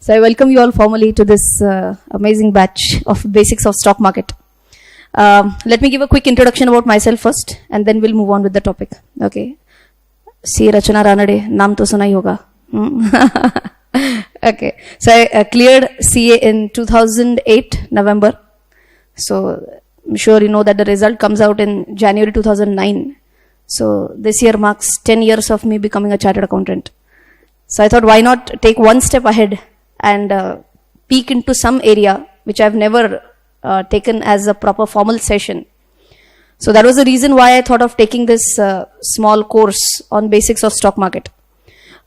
So I welcome you all formally to this amazing batch of basics of stock market. Let me give a quick introduction about myself first, and then we'll move on with the topic. Okay. C. Rachana Ranade, naam to suna hi hoga. Okay. So I cleared CA in 2008 November. So I'm sure you know that the result comes out in January 2009. So this year marks 10 years of me becoming a chartered accountant. So I thought, why not take one step ahead and peek into some area which I've never taken as a proper formal session. So that was the reason why I thought of taking this small course on basics of stock market.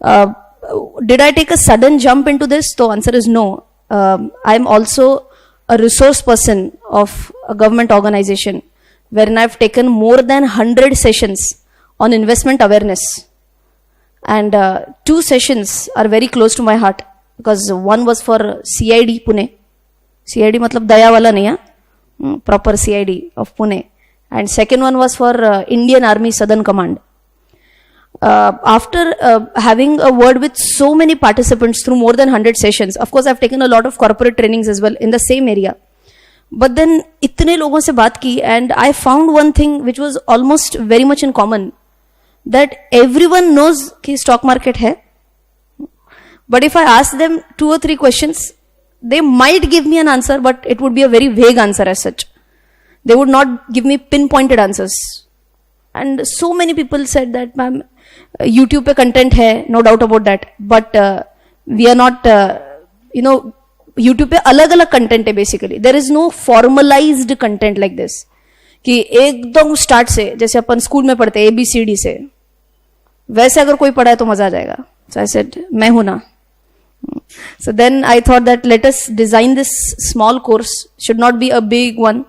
Did I take a sudden jump into this? The answer is no. I'm also a resource person of a government organization wherein I've taken more than 100 sessions on investment awareness. And 2 sessions are very close to my heart because one was for CID Pune. CID matlab daya wala nahi hai, proper CID of Pune. And second one was for Indian Army Southern Command. After having a word with so many participants through more than 100 sessions, of course I've taken a lot of corporate trainings as well in the same area. But then itne logon se baat ki, and I found one thing which was almost very much in common, that everyone knows कि stock market है, but if I ask them 2 or 3 questions, they might give me an answer, but it would be a very vague answer as such. They would not give me pinpointed answers. And so many people said that, ma'am, YouTube पे content है, no doubt about that, but we are not, YouTube पे अलग-अलग content है basically. There is no formalized content like this. कि एकदम start से, जैसे अपन school में पढ़ते हैं ABCD से, वैसे अगर कोई पढ़ा है तो मजा आ जाएगा. So I said, मैं हूं ना. So then I thought that let us design this small course, should not be a big one.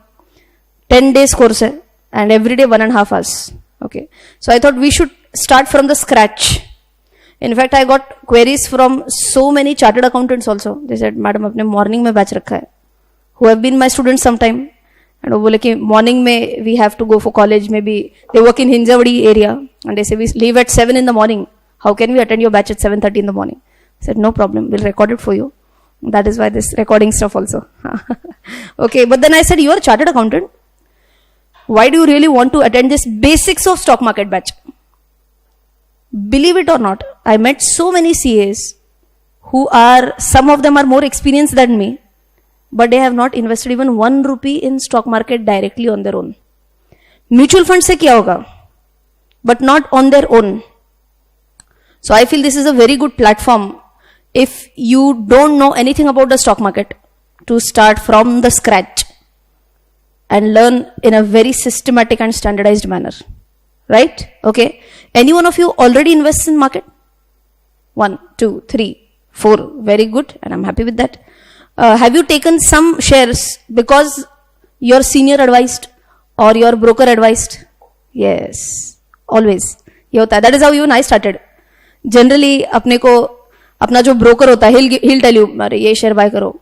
10 days course hai, and every day 1.5 hours. Okay. So I thought we should start from the scratch. In fact, I got queries from so many chartered accountants also. They said, madam, apne morning mein batch rakha hai, who have been my students sometime. And वो बोले कि morning में we have to go for college, maybe they work in Hinjawadi area, and they say we leave at 7 in the morning. How can we attend your batch at 7:30 in the morning? I said, no problem, we'll record it for you. That is why this recording stuff also. Okay, but then I said, you are a chartered accountant. Why do you really want to attend this basics of stock market batch? Believe it or not, I met so many CAs who are, some of them are more experienced than me, but they have not invested even 1 rupee in stock market directly on their own. Mutual fund se kya hoga, but not on their own. So I feel this is a very good platform if you don't know anything about the stock market to start from the scratch and learn in a very systematic and standardized manner. Right? Okay. Any one of you already invests in market? 1, 2, 3, 4. Very good. And I'm happy with that. Have you taken some shares because your senior advised or your broker advised? Yes. Always. That is how even I started. Generally, अपने को अपना जो broker होता है, he'll tell you, अरे ये share buy करो,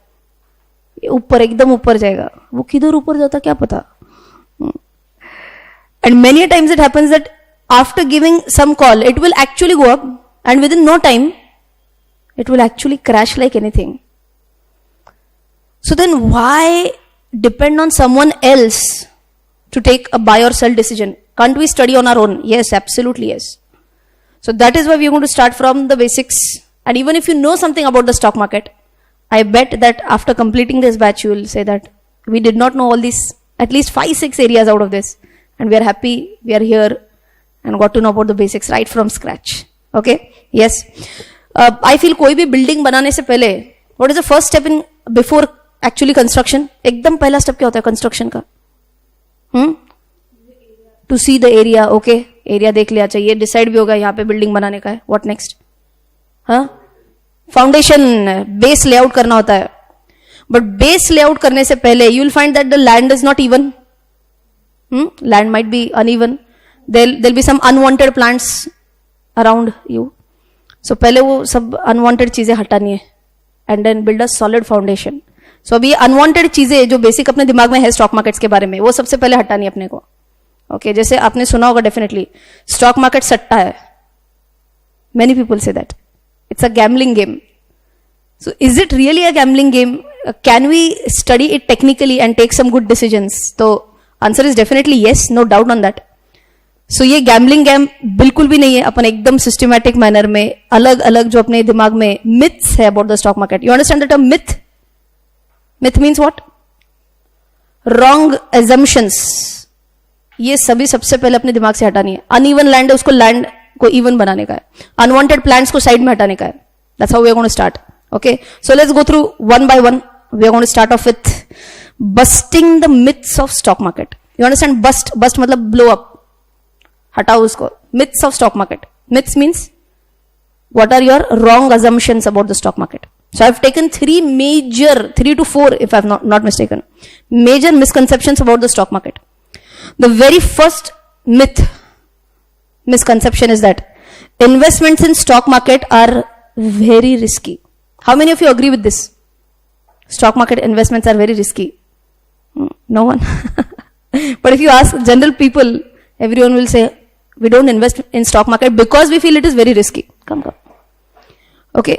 ये ऊपर एकदम ऊपर जाएगा. वो किधर ऊपर जाता क्या पता? And many a times it happens that after giving some call, it will actually go up, and within no time, it will actually crash like anything. So then why depend on someone else to take a buy or sell decision? Can't we study on our own? Yes, absolutely yes. So that is why we are going to start from the basics. And even if you know something about the stock market, I bet that after completing this batch, you will say that we did not know all these, at least 5-6 areas out of this. And we are happy we are here and got to know about the basics right from scratch. Okay? Yes. I feel कोई भी building बनाने से पहले, what is the first step in before actually construction? एकदम पहला step क्या होता है construction का? To see the area. Okay. Area देख लिया चाहिए. Decide भी होगा यहाँ पे building बनाने का है. What next? हाँ? Foundation, base layout करना होता है. But base layout करने से पहले, you will find that the land is not even. Land might be uneven. There'll be some unwanted plants around you. So पहले वो सब unwanted चीजें हटानी है. And then build a solid foundation. So अभी unwanted चीजें जो basic अपने दिमाग में है stock markets के बारे में, वो सबसे पहले हटानी है अपने को. Okay, जैसे आपने सुना होगा definitely, stock market सट्टा है. Many people say that. It's a gambling game. So is it really a gambling game? Can we study it technically and take some good decisions? So answer is definitely yes, no doubt on that. So ये gambling game बिल्कुल भी नहीं है. अपन एकदम systematic manner में अलग अलग जो अपने दिमाग में मिथ्स है about the stock market. You understand the term myth? Myth means what? Wrong assumptions. ये सभी सबसे पहले अपने दिमाग से हटानी है. अनइवन लैंड है, उसको लैंड को इवन बनाने का है. अनवांटेड प्लान्स को साइड में हटाने का है. That's how we are going to start. Okay, so let's go through one by one. We are going to start off with busting the myths of stock market. You understand? Bust मतलब blow up. हटाओ उसको. Myths of stock market. Myths means what are your wrong assumptions about the stock market. So I've taken three to four, if I've not mistaken, major misconceptions about the stock market. The very first misconception is that investments in stock market are very risky. How many of you agree with this? Stock market investments are very risky. No one. But if you ask general people, everyone will say, we don't invest in stock market because we feel it is very risky. Come. Okay.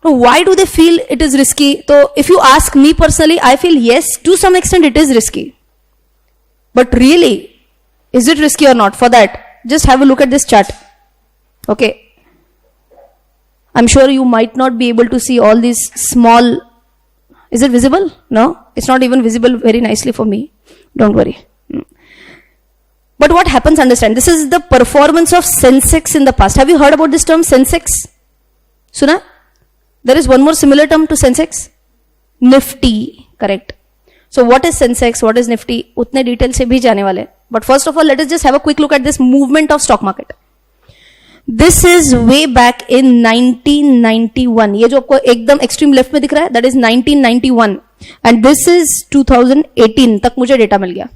Now, why do they feel it is risky? So, if you ask me personally, I feel yes, to some extent it is risky. But really, is it risky or not? For that, just have a look at this chart. Okay. I'm sure you might not be able to see all these small. Is it visible? No, it's not even visible very nicely for me. Don't worry. But what happens, understand, this is the performance of Sensex in the past. Have you heard about this term, Sensex? Suna? There is one more similar term to Sensex. Nifty, correct. So what is Sensex, what is Nifty? Utne detail se bhi jaane wale. But first of all, let us just have a quick look at this movement of stock market. This is way back in 1991. ये जो आपको एकदम extreme left में दिख रहा है, that is 1991. And this is 2018 तक मुझे data मिल गया.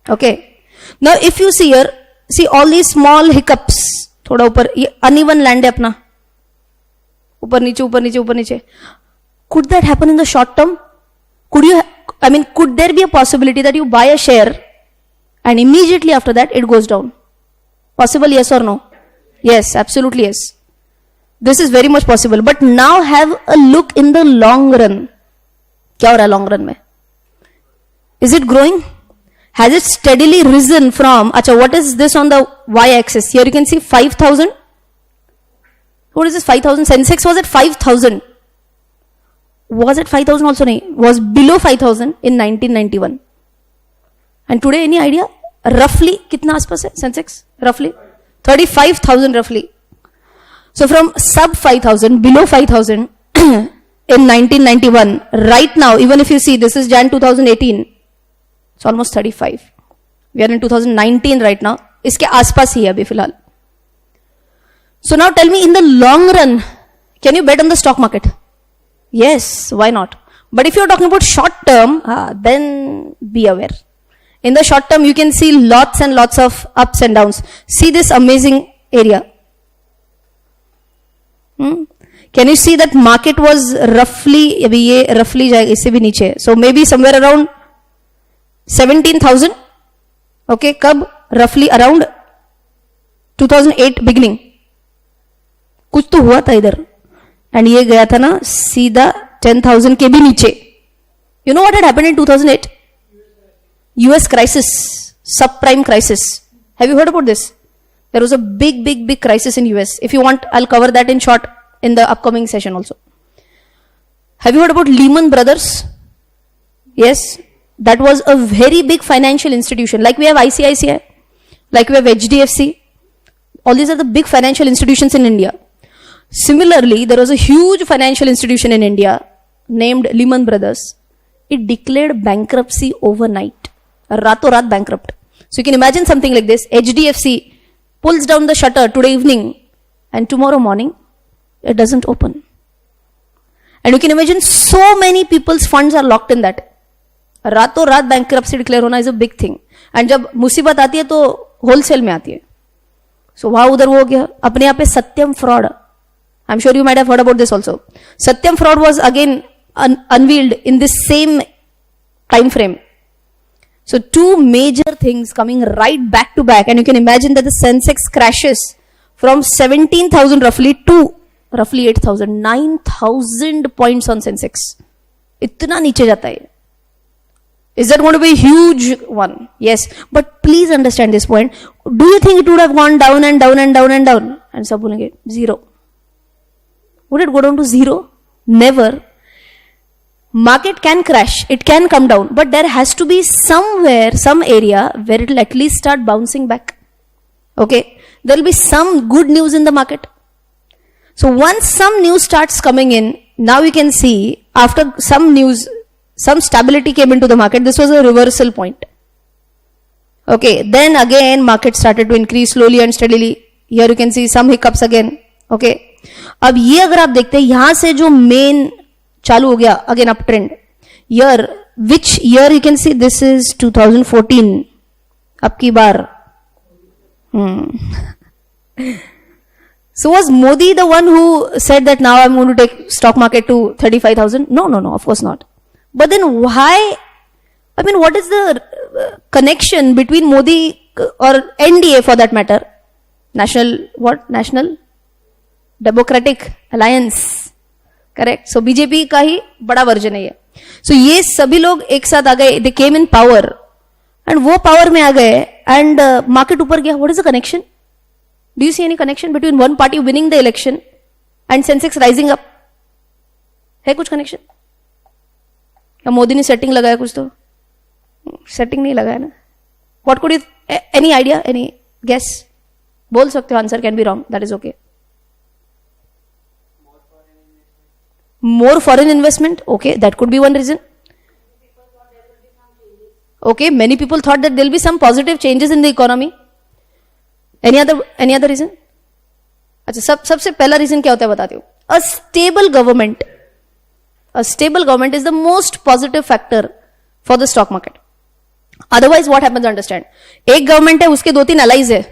Okay. Now if you see here, see all these small hiccups, थोड़ा ऊपर, ये uneven land है अपना, ऊपर नीचे. Could that happen in the short term? Could there be a possibility that you buy a share and immediately after that it goes down? Possible, yes or no? Yes, absolutely yes. This is very much possible. But now have a look in the long run. क्या हो रहा है long run में? Is it growing? Has it steadily risen from, what is this on the y-axis? Here you can see 5,000. What is this 5,000? Sensex was at 5,000. Was it 5,000 also? No, was below 5,000 in 1991. And today, any idea? Roughly, kitna aspas hai Sensex? Roughly 35,000 roughly. So from sub 5,000, below 5,000 in 1991, right now, even if you see, this is Jan 2018, it's almost 35. We are in 2019 right now. इसके आसपास ही है अभी फिलहाल. So now tell me, in the long run, can you bet on the stock market? Yes, why not? But if you're talking about short term, then be aware. In the short term, you can see lots and lots of ups and downs. See this amazing area. Can you see that market was roughly, अभी ये roughly जाएगा, इससे भी नीचे. So maybe somewhere around 17,000. Okay, कब? Roughly around 2008 beginning. कुछ तो हुआ था इधर. And ये गया था ना सीधा 10,000 के भी नीचे. You know what had happened in 2008? US crisis, subprime crisis. Have you heard about this? There was a big crisis in US. If you want, I'll cover that in short in the upcoming session also. Have you heard about Lehman Brothers? Yes. That was a very big financial institution. Like we have ICICI, like we have HDFC. All these are the big financial institutions in India. Similarly, there was a huge financial institution in India named Lehman Brothers. It declared bankruptcy overnight. Rato Raat bankrupt. So you can imagine something like this. HDFC pulls down the shutter today evening and tomorrow morning it doesn't open. And you can imagine so many people's funds are locked in that. रातों रात bankruptcy declare होना is a big thing. And जब मुसीबत आती है तो wholesale में आती है. सो वहां उधर वो हो गया. अपने यहाँ पे Satyam fraud, I am sure you might have heard about this also. Satyam fraud was again unveiled in this same time frame. So two major things coming right back to back, and you can imagine that the Sensex crashes from 17,000 roughly to roughly 8,000, 9,000 points on Sensex. इतना नीचे जाता है. Is that going to be a huge one? Yes. But please understand this point. Do you think it would have gone down and down and down and down? And सब बोलेंगे zero. Would it go down to zero? Never. Market can crash. It can come down. But there has to be somewhere, some area where it will at least start bouncing back. Okay. There will be some good news in the market. So once some news starts coming in, now you can see after some news, some stability came into the market. This was a reversal point. Okay. Then again, market started to increase slowly and steadily. Here you can see some hiccups again. Okay. अब ये अगर आप देखते हैं यहां से जो main चालू हो गया again up trend year which year you can see this is 2014 अब की बार So was Modi the one who said that now I'm going to take stock market to 35,000? No, of course not. But then why, I mean, what is the connection between Modi or NDA for that matter? National Democratic Alliance. Correct. So BJP का ही बड़ा version है ये. So ये सभी लोग एक साथ आ गए. They came in power. And वो power में आ गए and market ऊपर गया. What is the connection? Do you see any connection between one party winning the election and Sensex rising up? है कुछ connection? या मोदी ने setting लगाया कुछ तो? Setting नहीं लगाया ना? What could you, any idea, any guess? बोल सकते हो, answer can be wrong. That is okay. More foreign investment? Okay, that could be one reason. Okay, many people thought that there will be some positive changes in the economy. Any other reason? अच्छा सबसे पहला reason क्या होता है बताती हूँ. A stable government is the most positive factor for the stock market. Otherwise what happens, understand? एक government है, उसके 2-3 allies है,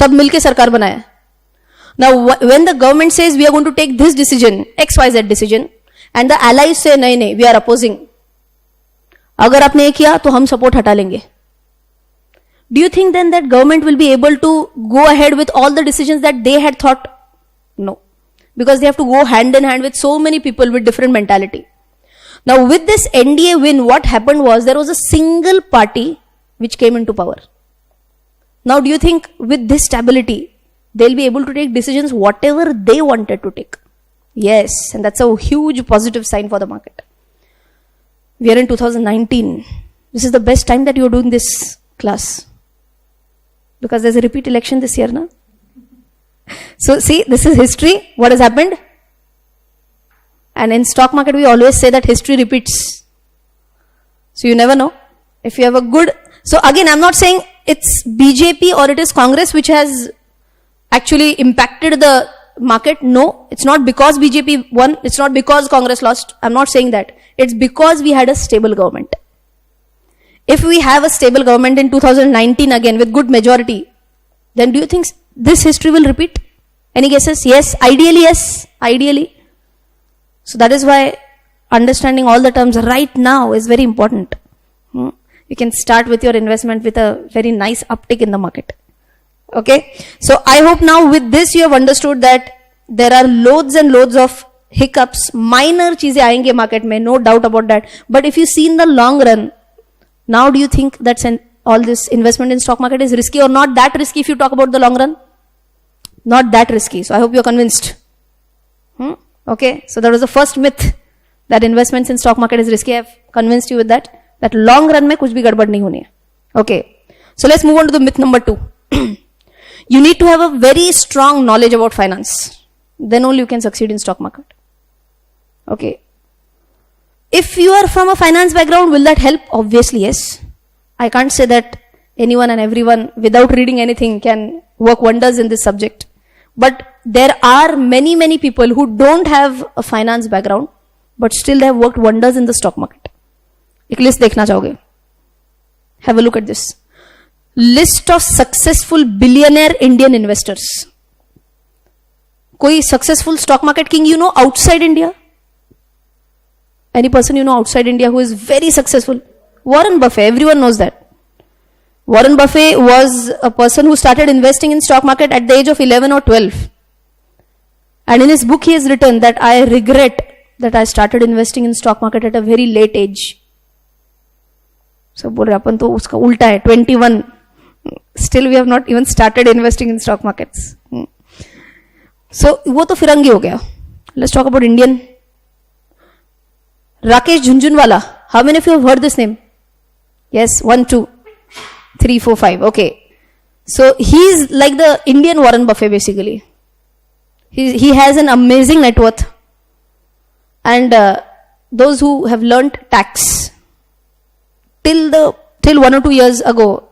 सब मिलके सरकार बनाया. Now when the government says we are going to take this decision, XYZ decision, and the allies say नहीं we are opposing, अगर आपने ये किया तो हम support हटा लेंगे. Do you think then that government will be able to go ahead with all the decisions that they had thought? No. Because they have to go hand in hand with so many people with different mentality. Now with this NDA win, what happened was there was a single party which came into power. Now do you think with this stability, they'll be able to take decisions whatever they wanted to take? Yes, and that's a huge positive sign for the market. We are in 2019. This is the best time that you're doing this class. Because there's a repeat election this year, na? So see, this is history. What has happened? And in stock market, we always say that history repeats. So you never know. If you have a good... So again, I'm not saying it's BJP or it is Congress which has actually impacted the market. No, it's not because BJP won. It's not because Congress lost. I'm not saying that. It's because we had a stable government. If we have a stable government in 2019 again with good majority, then do you think this history will repeat? Any guesses? Yes. Ideally, yes. Ideally. So that is why understanding all the terms right now is very important. You can start with your investment with a very nice uptick in the market. Okay. So I hope now with this you have understood that there are loads and loads of hiccups. Minor चीजें आएंगे market में, no doubt about that. But if you see in the long run, now do you think that all this investment in stock market is risky or not that risky if you talk about the long run? Not that risky. So I hope you're convinced. Okay. So that was the first myth that investments in stock market is risky. I've convinced you with that. That long run में कुछ भी गड़बड़ नहीं होनी है. Okay. So let's move on to the myth number 2. You need to have a very strong knowledge about finance. Then only you can succeed in stock market. Okay. If you are from a finance background, will that help? Obviously, yes. I can't say that anyone and everyone without reading anything can work wonders in this subject. But there are many people who don't have a finance background, but still they have worked wonders in the stock market. एक list देखना चाहोगे? Have a look at this. List of successful billionaire Indian investors. कोई successful stock market king you know outside India? Any person you know outside India who is very successful? Warren Buffett, everyone knows that. Warren Buffett was a person who started investing in stock market at the age of 11 or 12. And in his book, he has written that I regret that I started investing in stock market at a very late age. So बोल रहे अपन तो उसका उल्टा है 21. Still we have not even started investing in stock markets. So वो तो फिरंगी हो गया. Let's talk about Indian. Rakesh Jhunjhunwala. How many of you have heard this name? Yes, 1, 2, 3, 4, 5. Okay. So he's like the Indian Warren Buffett basically. He has an amazing net worth. And those who have learnt tax, till 1 or 2 years ago,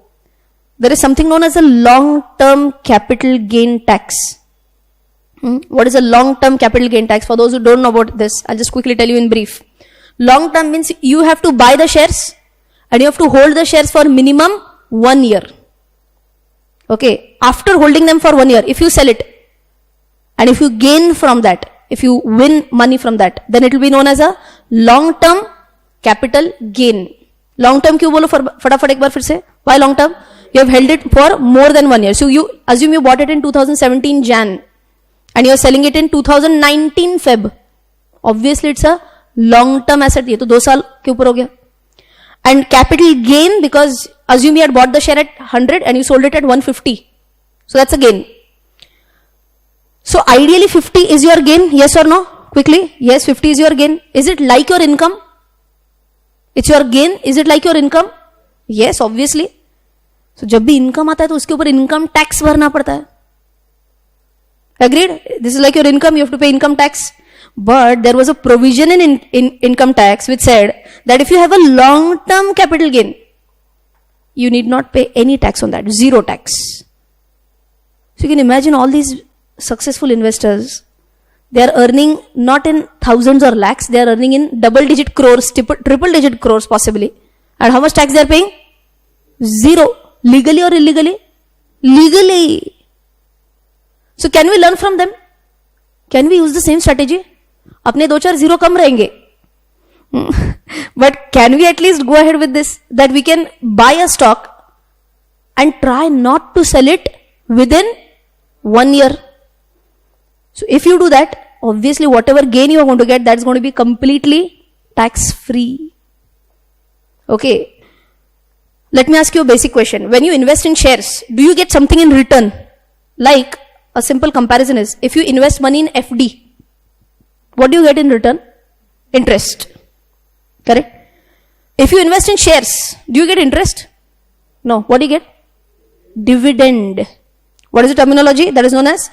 there is something known as a long-term capital gain tax. What is a long-term capital gain tax? For those who don't know about this, I'll just quickly tell you in brief. Long-term means you have to buy the shares and you have to hold the shares for minimum 1 year. Okay, after holding them for 1 year, if you sell it and if you gain from that, if you win money from that, then it will be known as a long-term capital gain. Long-term क्यों बोलो फटाफट एक बार फिर से? Why long-term? You have held it for more than 1 year. So you assume you bought it in 2017 Jan and you are selling it in 2019 Feb. Obviously it's a long-term asset. ये तो 2 साल के ऊपर हो गया. And capital gain, because assume you had bought the share at 100 and you sold it at 150. So that's a gain. So ideally 50 is your gain, yes or no? Quickly, yes, 50 is your gain. Is it like your income? It's your gain. Is it like your income? Yes, obviously. So जब भी income आता है तो उसके ऊपर income tax भरना पड़ता है. Agreed? This is like your income, you have to pay income tax. But there was a provision in income tax which said that if you have a long-term capital gain, you need not pay any tax on that, 0 tax. So you can imagine all these successful investors, they are earning not in thousands or lakhs, they are earning in double-digit crores, triple-digit crores possibly. And how much tax they are paying? 0. Legally or illegally? Legally. So can we learn from them? Can we use the same strategy? अपने 2-4 zero कम रहेंगे. But can we at least go ahead with this? That we can buy a stock and try not to sell it within 1 year. So if you do that, obviously whatever gain you are going to get, that's going to be completely tax free. Okay. Let me ask you a basic question. When you invest in shares, do you get something in return? Like a simple comparison is, if you invest money in FD, what do you get in return? Interest. Correct? If you invest in shares, do you get interest? No. What do you get? Dividend. What is the terminology? That is known as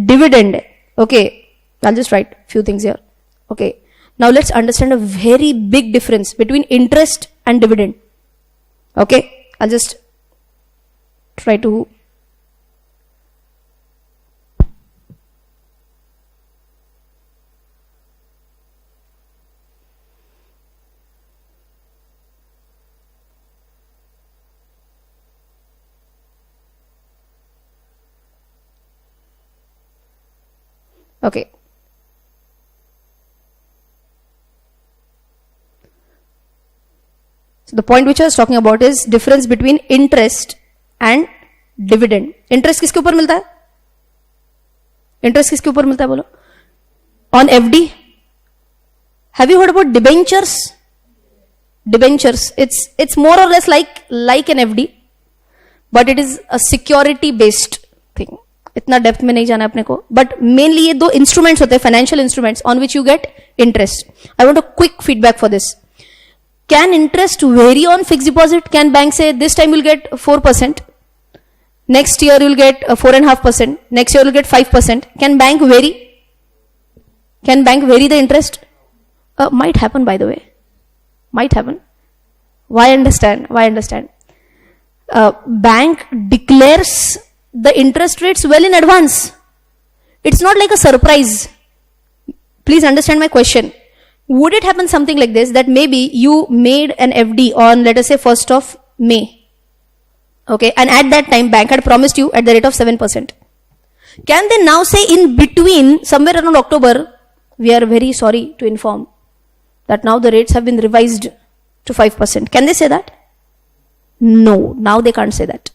dividend. Okay. I'll just write a few things here. Okay. Now let's understand a very big difference between interest and dividend. Okay. I'll just try to okay. So the point which I was talking about is difference between interest and dividend. Interest किसके ऊपर मिलता है? Interest किसके ऊपर मिलता है बोलो? On FD. Have you heard about debentures? Debentures. It's more or less like an FD, but it is a security based thing. इतना डेप्थ में नहीं जाना अपने को, बट मेनली ये 2 इंस्ट्रूमेंट्स होते हैं, financial instruments on which you get interest. I want a quick feedback for this. Can interest vary on fix deposit? Can bank से this time will get 4%, next year will get 4.5%, next year will get 5%? Can bank vary? Can bank vary the interest? Might happen, by the way. Might happen. Why understand? Bank declares the interest rates well in advance. It's not like a surprise. Please understand my question. Would it happen something like this, that maybe you made an FD on, let us say, 1st of May. Okay, and at that time bank had promised you at the rate of 7%. Can they now say in between, somewhere around October, we are very sorry to inform that now the rates have been revised to 5%? Can they say that? No, now they can't say that.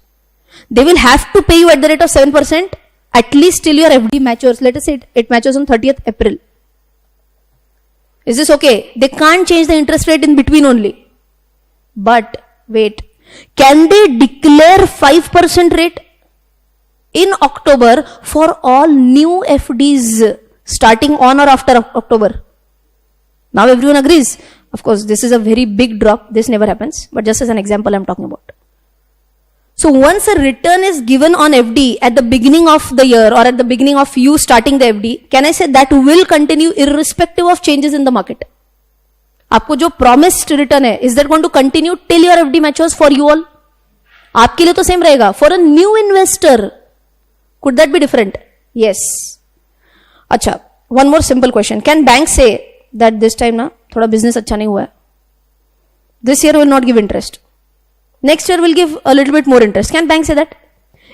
They will have to pay you at the rate of 7% at least till your FD matures. Let us say it matures on 30th April. Is this okay? They can't change the interest rate in between only. But wait, can they declare 5% rate in October for all new FDs starting on or after October? Now everyone agrees. Of course, this is a very big drop. This never happens. But just as an example, I'm talking about. So once a return is given on FD at the beginning of the year or at the beginning of you starting the FD, can I say that will continue irrespective of changes in the market? आपको जो promised return है, is that going to continue till your FD matures for you all? आपके लिए तो same रहेगा. For a new investor, could that be different? Yes. अच्छा, one more simple question. Can banks say that this time ना थोड़ा business अच्छा नहीं हुआ है? This year will not give interest. Next year will give a little bit more interest. Can bank say that?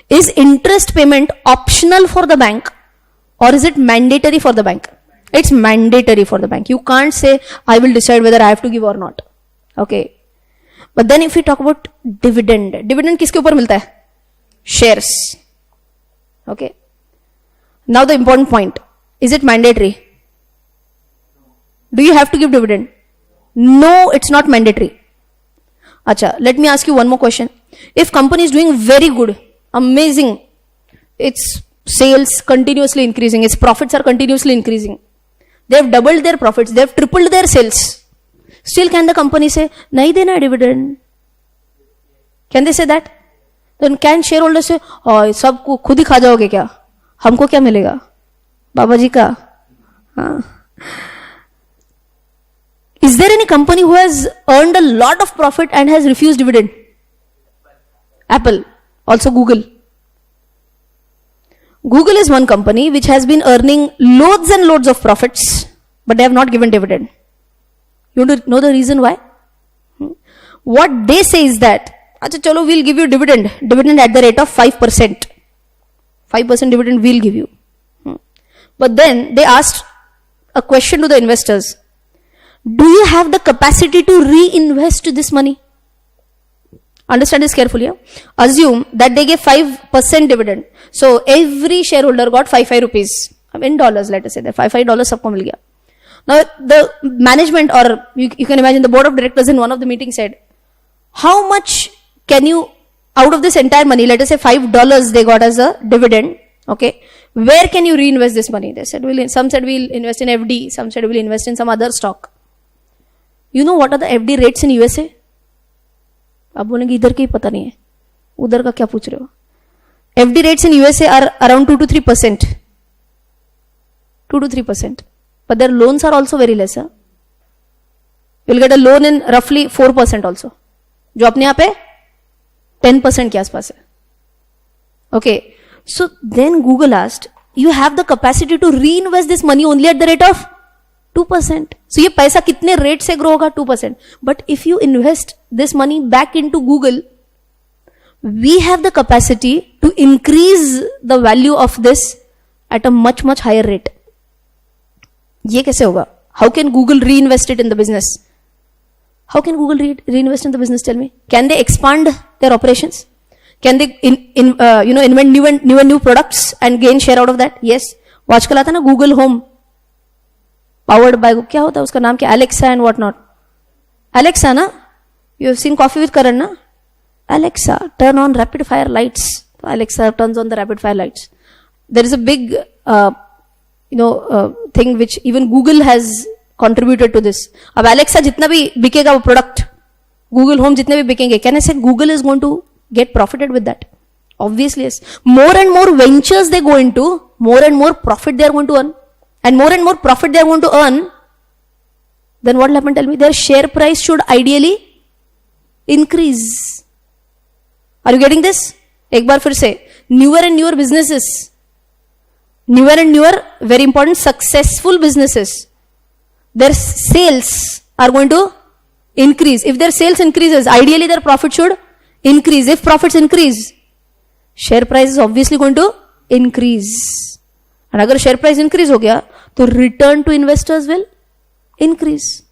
Is interest payment optional for the bank or is it mandatory for the bank? It's mandatory for the bank. You can't say, I will decide whether I have to give or not. Okay. But then if we talk about dividend, dividend किसके ऊपर मिलता है? Shares. Okay. Now the important point. Is it mandatory? Do you have to give dividend? No, it's not mandatory. Acha, let me ask you one more question. If company is doing very good, amazing, its sales continuously increasing, its profits are continuously increasing, they have doubled their profits, they have tripled their sales, still can the company say, nahi dena dividend? Can they say that? Then can shareholders say, oh, सबको खुद ही खा जाओगे क्या? हमको क्या मिलेगा? बाबा जी का? हाँ. Is there any company who has earned a lot of profit and has refused dividend? Apple. Also Google. Google is one company which has been earning loads and loads of profits, but they have not given dividend. You want to know the reason why? What they say is that, acha chalo, we'll give you dividend. Dividend at the rate of 5%. 5% dividend we'll give you. But then they asked a question to the investors. Do you have the capacity to reinvest this money? Understand this carefully. Yeah? Assume that they gave 5% dividend. So every shareholder got 5 rupees. In dollars, let us say that $5 sabko mil gaya. Now the management, or you can imagine the board of directors in one of the meetings said, how much can you, out of this entire money, let us say $5 they got as a dividend, okay, where can you reinvest this money? They said, some said we'll invest in FD, some said we'll invest in some other stock. You know what are the FD rates in USA? आप बोलेंगे इधर के ही पता नहीं है, उधर का क्या पूछ रहे हो? FD rates in USA are around 2 to 3%. 2 to 3%. But their loans are also very less. Huh? You'll get a loan in roughly 4% also. जो अपने यहाँ पे 10% के आसपास है. Okay. So then Google asked, you have the capacity to reinvest this money only at the rate of 2%. So ये पैसा कितने rate से grow होगा? 2%. But if you invest this money back into Google, we have the capacity to increase the value of this at a much higher rate. ये कैसे होगा? How can Google reinvest it in the business? How can Google reinvest in the business? Tell me. Can they expand their operations? Can they invent new products and gain share out of that? Yes. वो आजकल आता है ना Google Home. Powered by, क्या होता है उसका नाम क्या? Alexa and what not. Alexa ना? You have seen Coffee with Karan ना? Alexa, turn on rapid fire lights. Alexa turns on the rapid fire lights. There is a big, thing which even Google has contributed to this. अब Alexa जितना भी बिकेगा वो product, Google Home जितने भी बिकेंगे, can I say Google is going to get profited with that? Obviously yes. More and more ventures they go into, more and more profit they are going to earn. And more profit they are going to earn, then what will happen? Tell me. Their share price should ideally increase. Are you getting this? एक बार फिर से, newer and newer businesses, newer and newer, very important, successful businesses, their sales are going to increase. If their sales increases, ideally their profit should increase. If profits increase, share price is obviously going to increase. And अगर share price increase हो गया, तो return to investors will increase.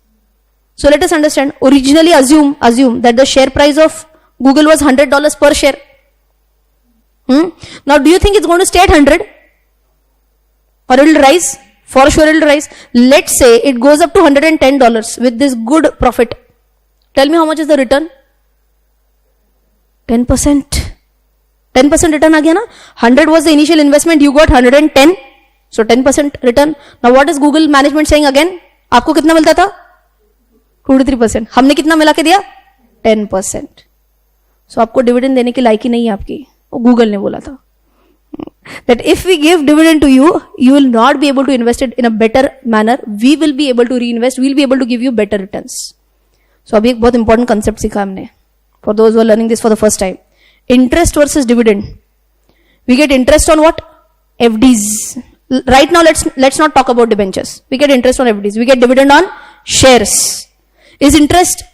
So let us understand. Originally assume that the share price of Google was $100 per share. Now do you think it's going to stay at 100? or it will rise. For sure it will rise. Let's say it goes up to $110 with this good profit. Tell me how much is the return? 10%. 10% return आ गया ना? 100 was the initial investment, you got 110. So 10% return. Now what is Google management saying again? आपको कितना मिलता था? 2-3%. हमने कितना मिला के दिया? 10%. So आपको डिविडेंड देने की लायकी नहीं है आपकी. वो गूगल ने बोला था. That if we give dividend to you, you will not be able to invest it in a better manner. We will be able to reinvest. We will be able to give you better returns. So अभी एक बहुत important concept सीखा हमने. For those who are learning this for the first time. Interest versus dividend. We get interest on what? FDs. Right now let's not talk about debentures. We get interest on FDs. We get dividend on shares. Is interest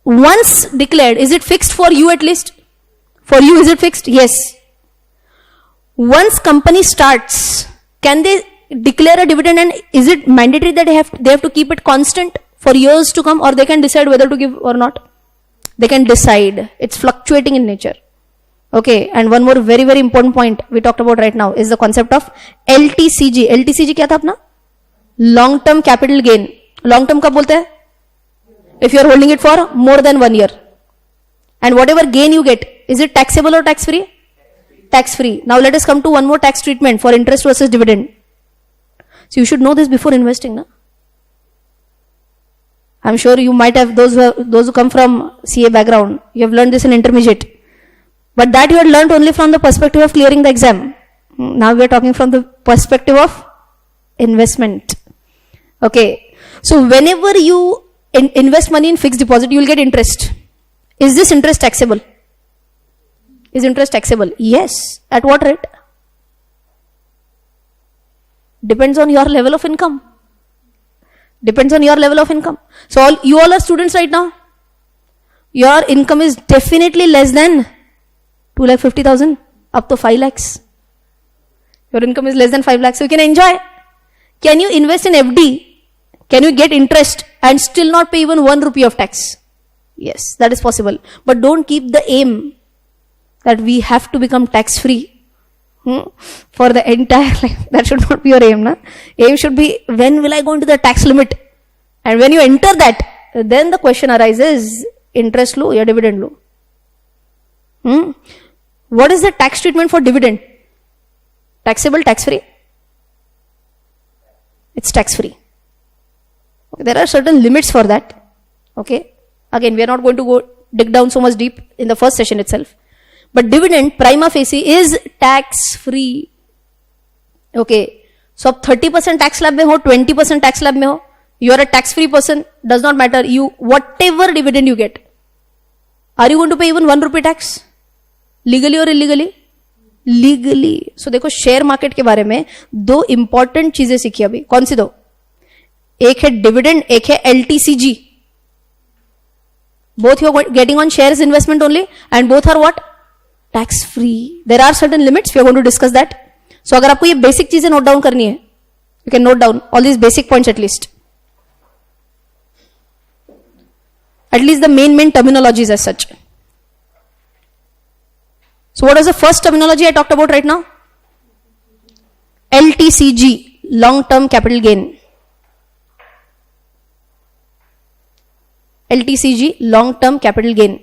once declared, is it fixed for you at least? For you, is it fixed? Yes. Once company starts, can they declare a dividend, and is it mandatory that they have to keep it constant for years to come, or they can decide whether to give or not? They can decide. It's fluctuating in nature. Okay, and one more very very important point we talked about right now is the concept of LTCG. LTCG क्या था अपना? Long term capital gain. Long term कब बोलते हैं? If you are holding it for more than 1 year. And whatever gain you get, is it taxable or tax free? Tax free. Now let us come to one more tax treatment for interest versus dividend. So you should know this before investing, na? I'm sure you might have those who come from CA background. You have learned this in intermediate. But that you had learned only from the perspective of clearing the exam. Now we are talking from the perspective of investment. Okay. So whenever you invest money in fixed deposit, you will get interest. Is this interest taxable? Is interest taxable? Yes. At what rate? Depends on your level of income. Depends on your level of income. So you all are students right now. Your income is definitely less than 2,50,000 up to 5 lakhs. Your income is less than 5 lakhs. So you can enjoy. Can you invest in FD? Can you get interest and still not pay even 1 rupee of tax? Yes, that is possible. But don't keep the aim that we have to become tax free for the entire life. That should not be your aim. Na? Aim should be, when will I go into the tax limit? And when you enter that, then the question arises, interest low or dividend low? What is the tax treatment for dividend? Taxable, tax free? It's tax free. Okay, there are certain limits for that. Okay. Again, we are not going to go dig down so much deep in the first session itself. But dividend, prima facie, is tax free. Okay. So, आप 30% tax slab में हो, 20% tax slab में हो, you are a tax free person, does not matter. You, whatever dividend you get, are you going to pay even 1 rupee tax? Legally or illegally? Legally. So, देखो share market के बारे में 2 important चीजें सीखी अभी. कौन सी 2? एक है डिविडेंड, एक है LTCG. Both you are getting on shares investment only, and both are what? Tax free. There are certain limits. We are going to discuss that. So अगर आपको ये basic चीजें note down करनी है, you can note down all these basic points at least. At least the main terminologies as such. So what is the first terminology I talked about right now? LTCG, long-term capital gain. LTCG, long-term capital gain.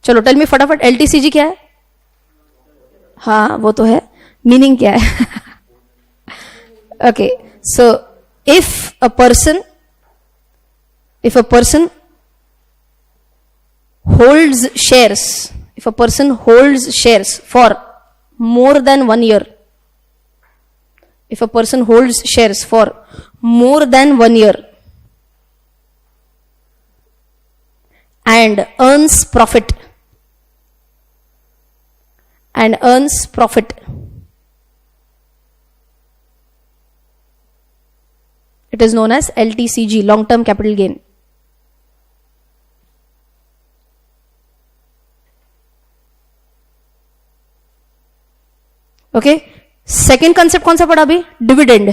चलो tell me फटाफट LTCG क्या है? हाँ वो तो है. Meaning क्या है? Okay, so if a person holds shares, for more than 1 year, if a person holds shares for more than 1 year and earns profit, it is known as LTCG, long-term capital gain. Okay. Second concept कौन सा पढ़ा अभी? Dividend.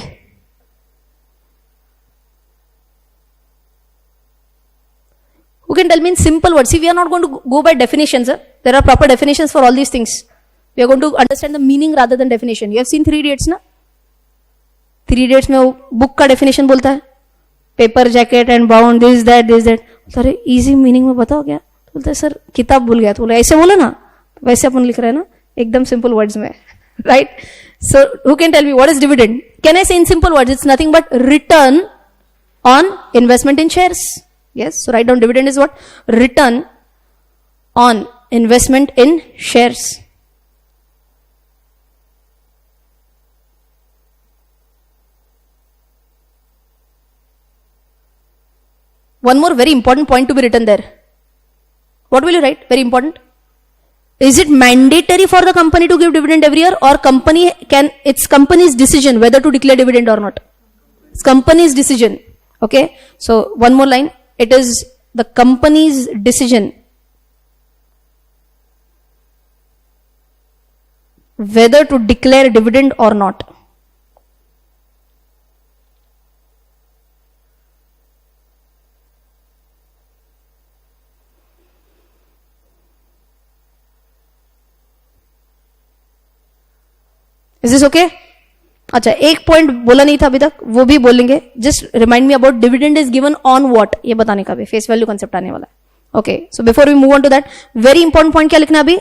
Who can tell me in simple words. See, we are not going to go by definitions. There are proper definitions for all these things. We are going to understand the meaning rather than definition. You have seen 3 Idiots, na? 3 Idiots में वो book का definition बोलता है. Paper jacket and bound, this that. अरे easy meaning में बताओ क्या? बोलता है सर किताब भूल गया. तो बोले ऐसे बोलो ना. वैसे अपन लिख रहे हैं ना एकदम simple words में. Right? So who can tell me what is dividend? Can I say in simple words? It's nothing but return on investment in shares. Yes. So write down dividend is what? Return on investment in shares. One more very important point to be written there. What will you write? Very important. Is it mandatory for the company to give dividend every year, or it's company's decision whether to declare dividend or not? It's company's decision. Okay. So one more line. It is the company's decision whether to declare dividend or not. Is this okay? अच्छा, एक point बोला नहीं था अभी तक, वो भी बोलेंगे. Just remind me about dividend is given on what, ये बताने का भी फेस वैल्यू कंसेप्ट आने वाला है. Okay, so before we move on to that, very important point क्या लिखना अभी?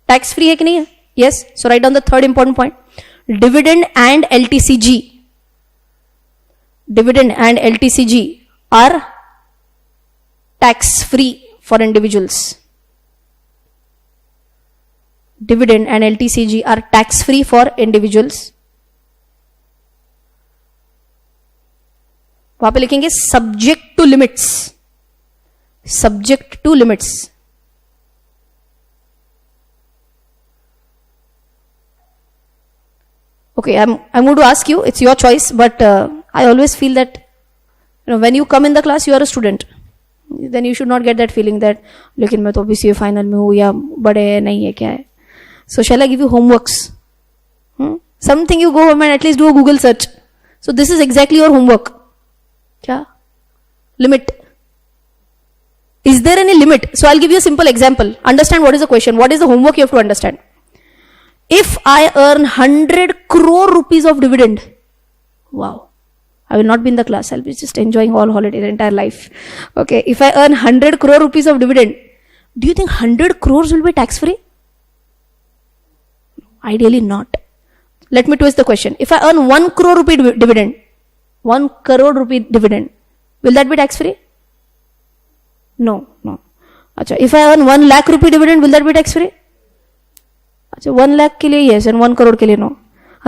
टैक्स फ्री है कि नहीं है? Yes. So write down the third important point. Dividend and LTCG, dividend and LTCG are tax free for individuals. Dividend and LTCG are tax free for individuals. वहां पे लिखेंगे subject to limits. Subject to limits. Okay, I'm going to ask you. It's your choice, but I always feel that when you come in the class, you are a student. Then you should not get that feeling that लेकिन मैं तो BCA final में हूँ या बड़े नहीं है क्या है. So shall I give you homeworks? Something you go home and at least do a Google search. So this is exactly your homework. क्या? Limit. Is there any limit? So I'll give you a simple example. Understand what is the question. What is the homework you have to understand? If I earn 100 crore rupees of dividend, wow, I will not be in the class. I'll be just enjoying all holidays, the entire life. Okay, if I earn 100 crore rupees of dividend, do you think 100 crores will be tax free? Ideally not. Let me twist the question. If I earn 1 crore rupee dividend, 1 crore rupee dividend, will that be tax free? No. Achha, if I earn 1 lakh rupee dividend, will that be tax free? Achha, 1 lakh ke liye yes and 1 crore ke liye no.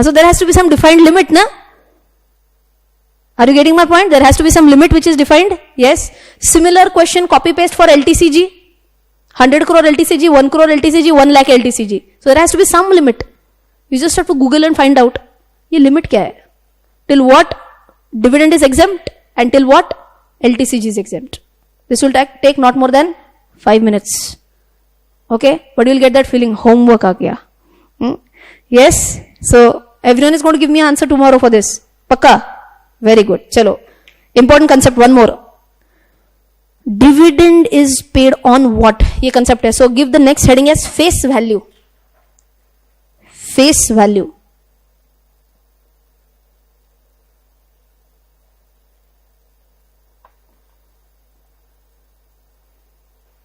So there has to be some defined limit, na? Are you getting my point? There has to be some limit which is defined. Yes. Similar question, copy paste for LTCG. 100 crore LTCG, 1 crore LTCG, 1 lakh LTCG. So there has to be some limit. You just have to Google and find out. ये limit क्या है? Till what dividend is exempt and till what LTCG is exempt. This will take not more than 5 minutes. Okay? But you'll get that feeling, homework आ गया. Yes? So everyone is going to give me an answer tomorrow for this. Pakka? Very good. चलो. Important concept, one more. Dividend is paid on what? ये concept है. So give the next heading as face value. Face value.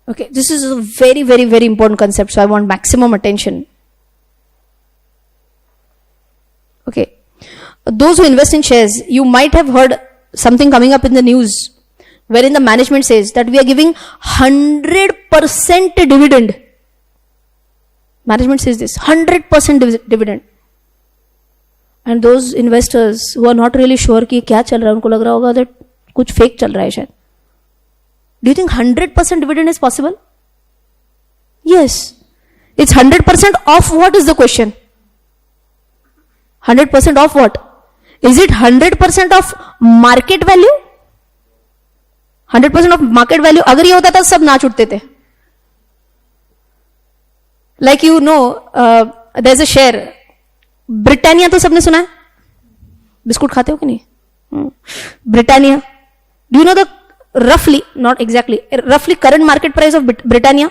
Okay, this is a very, very, very important concept. So I want maximum attention. Okay. Those who invest in shares, you might have heard something coming up in the news wherein the management says that we are giving 100% dividend. Management says this, 100% dividend. And those investors who are not really sure कि क्या चल रहा है, उनको लग रहा होगा that कुछ fake चल रहा है शायद. Do you think 100% dividend is possible? Yes. It's 100% of what is the question? 100% of what? Is it 100% of market value? 100% of market value. अगर ये होता था सब नाच उठते थे. Like you know, there's a share. Britannia तो सबने सुना है. बिस्कुट खाते हो कि नहीं? Britannia. Do you know the रफली, नॉट एग्जैक्टली, रफली current market price of Britannia,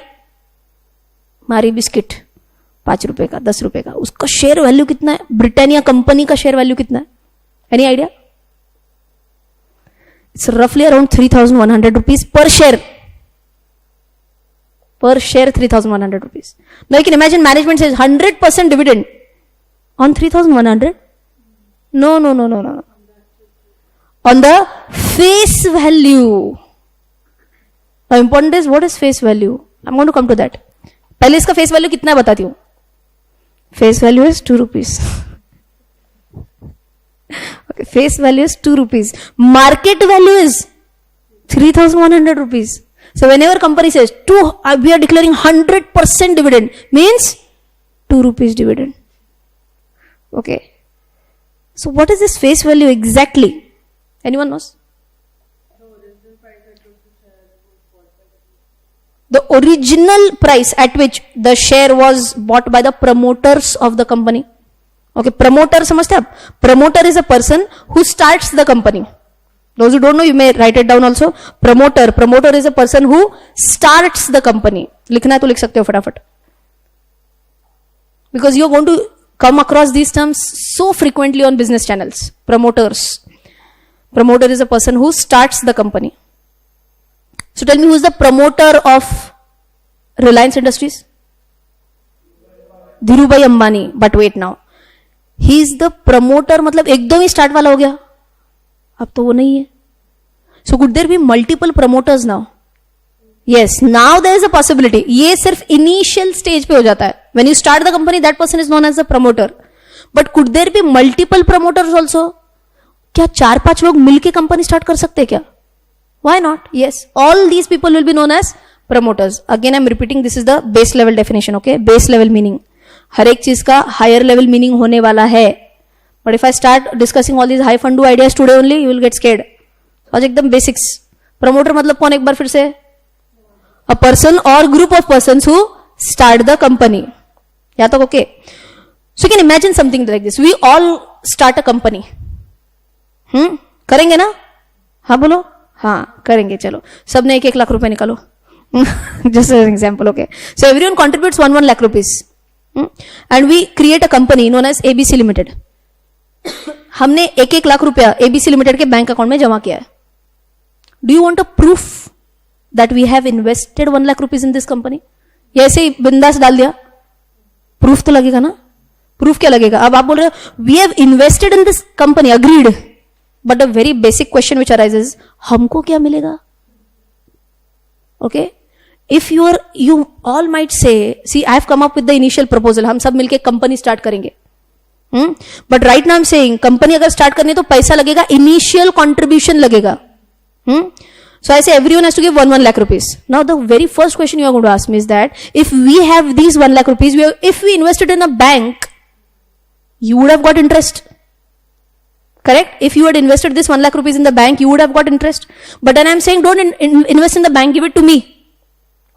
मारी बिस्किट 5 रुपए का, 10 रुपए का, उसका शेयर वैल्यू कितना है? ब्रिटानिया कंपनी का शेयर वैल्यू कितना है? Any idea? इट्स रफली around 3,100 rupees per share. Per share 3,100 rupees. Now you can imagine management says 100% dividend on 3,100. No. On the face value. Now important is what is face value? I'm going to come to that. पहले इसका face value कितना है बताती हूँ. Face value is 2 rupees. Okay, face value is 2 rupees. Market value is 3,100 rupees. So whenever company says we are declaring 100% dividend, means 2 rupees dividend. Okay. So what is this face value exactly? Anyone knows? The original price at which the share was bought by the promoters of the company. Okay, promoter समझते हैं आप? Promoter is a person who starts the company. Those who don't know, you may write it down also. Promoter is a person who starts the company. लिखना है तो लिख सकते हो फटाफट. Because you are going to come across these terms so frequently on business channels. Promoters. Promoter is a person who starts the company. So tell me, who is the promoter of Reliance Industries? Dhirubhai Ambani. But wait now. He is the promoter, मतलब एकदम ही start वाला हो गया. अब तो वो नहीं है. So could there be multiple promoters now? Yes, now there is a possibility. ये सिर्फ initial stage पे हो जाता है. When you start the company, that person is known as the promoter. But could there be multiple promoters also? क्या 4-5 लोग मिलके company start कर सकते हैं क्या? Why not? Yes, all these people will be known as promoters. Again, I'm repeating, this is the base level definition. Okay, base level meaning. हर एक चीज का हायर लेवल मीनिंग होने वाला है. But if I start discussing all these high फंडू ideas today only, you will get scared. आज एकदम basics. Promoter मतलब कौन? एक बार फिर से, अ पर्सन और group of persons who start the company. या तो okay. So can imagine something like this. We all start a company. करेंगे ना? हाँ बोलो. हाँ करेंगे. चलो सबने 1-1 लाख रुपए निकालो. Just an example. Okay, so everyone contributes 1 lakh rupees. And we create a company known as ABC Limited. हमने 1-1 लाख रुपया ABC Limited के बैंक अकाउंट में जमा किया है. Do you want a proof that we have invested 1 lakh rupees in this company? ये ऐसे ही बिंदास डाल दिया? प्रूफ तो लगेगा ना. प्रूफ क्या लगेगा? अब आप बोल रहे हो we have invested in this company, agreed. But the very basic question which arises, हमको क्या मिलेगा? Okay. If you all might say, see, I have come up with the initial proposal, हम सब मिलके कंपनी स्टार्ट करेंगे. But right now I'm saying, company अगर start करनी है तो पैसा लगेगा, इनिशियल कॉन्ट्रीब्यूशन लगेगा. So I say everyone has to give 1 lakh rupees. Now the very first question you are going to ask me is that if we have these 1 lakh rupees, if we invested in a bank, you would have got interest. Correct? If you had invested this 1 lakh rupees in the bank, you would have got interest. But then I'm saying don't invest in the bank, give it to me.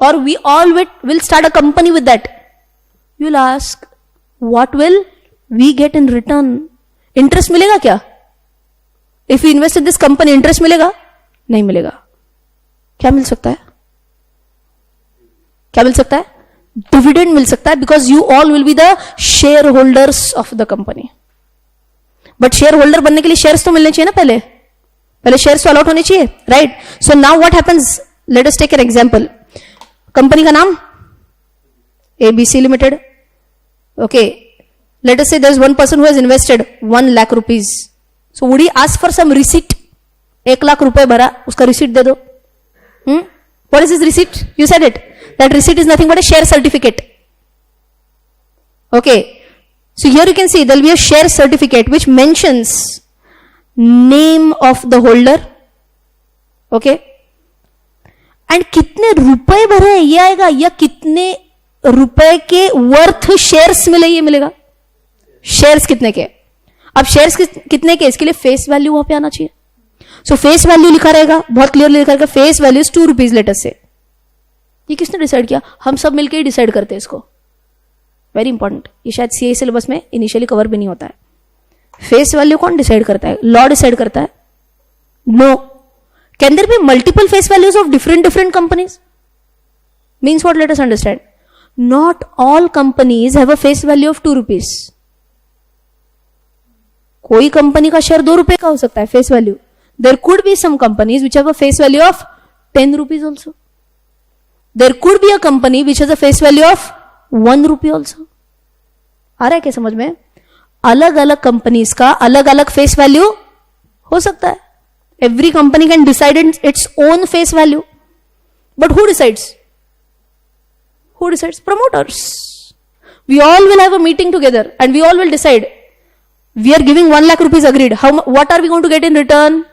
Or we all will start a company with that. You will ask, what will we get in return? Interest मिलेगा क्या? If we invest in this company, interest मिलेगा? नहीं मिलेगा. क्या मिल सकता है? क्या मिल सकता है? Dividend मिल सकता है, because you all will be the shareholders of the company. But shareholder बनने के लिए shares तो मिलने चाहिए ना पहले shares तो allot होने चाहिए, right? So now what happens? Let us take an example. Company का नाम ABC Limited. Okay, let us say there is one person who has invested 1 lakh rupees. So would he ask for some receipt? 1 lakh रुपए भरा, उसका receipt दे दो. What is his receipt? You said it. That receipt is nothing but a share certificate. Okay, so here you can see there will be a share certificate which mentions name of the holder. Okay, and कितने रुपए भरे ये आएगा, या कितने रुपए के worth shares मिले ये मिलेगा. शेयर्स कितने के. अब शेयर्स कितने के, इसके लिए फेस वैल्यू वहां पे आना चाहिए. सो फेस वैल्यू लिखा रहेगा, बहुत क्लियरली लिखा रहेगा, face value is 2 rupees letter से. ये किसने डिसाइड किया? हम सब मिलकर ही डिसाइड करते हैं इसको. Very important. ये शायद सीए सिलेबस में इनिशियली कवर भी नहीं होता है. फेस वैल्यू कौन डिसाइड करता है? लॉ डिसाइड करता है? No. Can there be multiple face values of different companies? Means what? Let us understand. Not all companies have a face value of 2 rupees. कोई कंपनी का शेयर 2 रुपए का हो सकता है face value. There could be some companies which have a face value of 10 rupees also. There could be a company which has a face value of 1 rupee also. आ रहा है क्या समझ में? अलग अलग कंपनीज का अलग अलग फेस वैल्यू हो सकता है. Every company can decide its own face value. But who decides? Who decides? Promoters. We all will have a meeting together and we all will decide. We are giving 1 lakh rupees agreed. What are we going to get in return?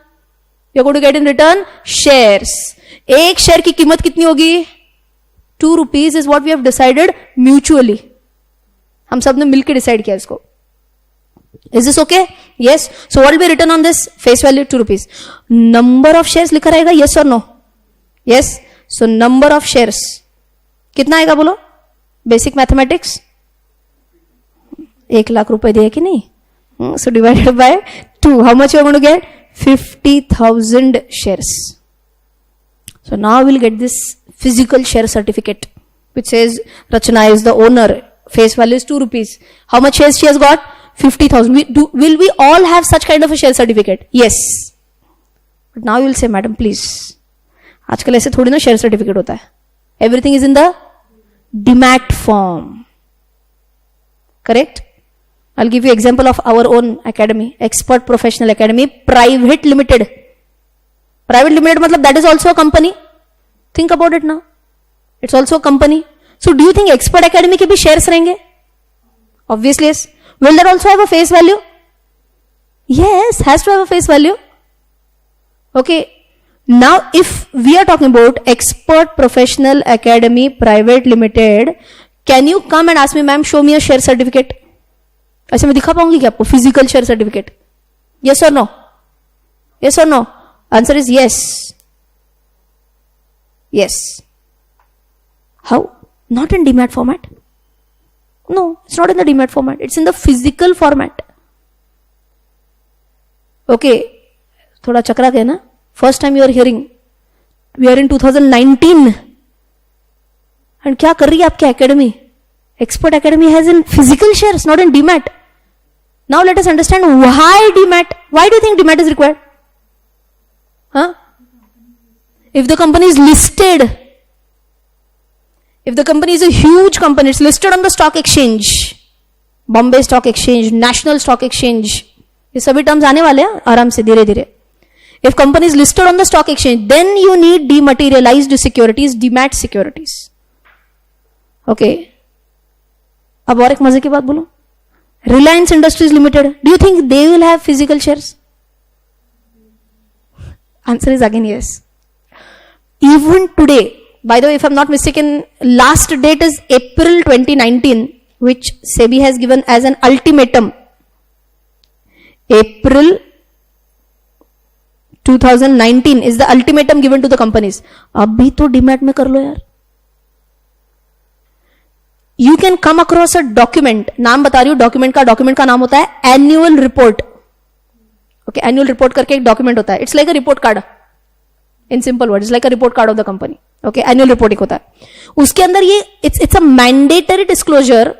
We are going to get in return shares. एक share की कीमत कितनी होगी? 2 rupees is what we have decided mutually. हम सब ने मिलकर decide किया इसको. Is this okay? Yes. So what will be written on this? Face value 2 rupees. Number of shares लिखा रहेगा? Yes or no? Yes. So number of shares कितना आएगा बोलो? Basic mathematics. 1 लाख रुपए दिए कि नहीं? So divided by 2. How much you are going to get? 50,000 shares. So now we'll get this physical share certificate which says Rachna is the owner. Face value is 2 rupees. How much shares she has got? 50,000. Will we all have such kind of a share certificate? Yes. But now you will say, madam, please. आजकल ऐसे थोड़ी ना share certificate होता है. Everything is in the demat form. Correct? I'll give you example of our own academy, Expert Professional Academy, Private Limited. Private Limited मतलब that is also a company. Think about it now. It's also a company. So do you think Expert Academy के भी shares रहेंगे? Obviously yes. Will that also have a face value? Yes, has to have a face value. Okay. Now if we are talking about Expert Professional Academy Private Limited, can you come and ask me, ma'am, show me a share certificate? ऐसे मैं दिखा पाऊंगी क्या आपको physical share certificate? Yes or no? Yes or no? Answer is yes. Yes. How? Not in demat format. No, it's not in the demat format. It's in the physical format. Okay. थोड़ा चकरा गया ना? First time you are hearing. We are in 2019. And क्या कर रही है आपकी academy? Expert Academy has in physical shares, not in demat. Now let us understand why demat. Why do you think demat is required? Huh? If the company is listed, if the company is a huge company, it's listed on the stock exchange, Bombay Stock Exchange, National Stock Exchange, ये सभी terms आने वाले हैं आराम से धीरे धीरे. If company is listed on the stock exchange, then you need dematerialized securities, demat securities. Okay. अब और एक मजे की बात बोलो. Reliance Industries Limited, do you think they will have physical shares? Answer is again yes. Even today, by the way, if I'm not mistaken, last date is April 2019, which SEBI has given as an ultimatum. April 2019 is the ultimatum given to the companies. अभी तो demat में कर लो यार. You can come across a document. नाम बता रही हूँ document का नाम होता है annual report. Okay, annual report करके एक document होता है. It's like a report card. In simple words, it's like a report card of the company. Okay, annual report एक होता है. उसके अंदर ये it's a mandatory disclosure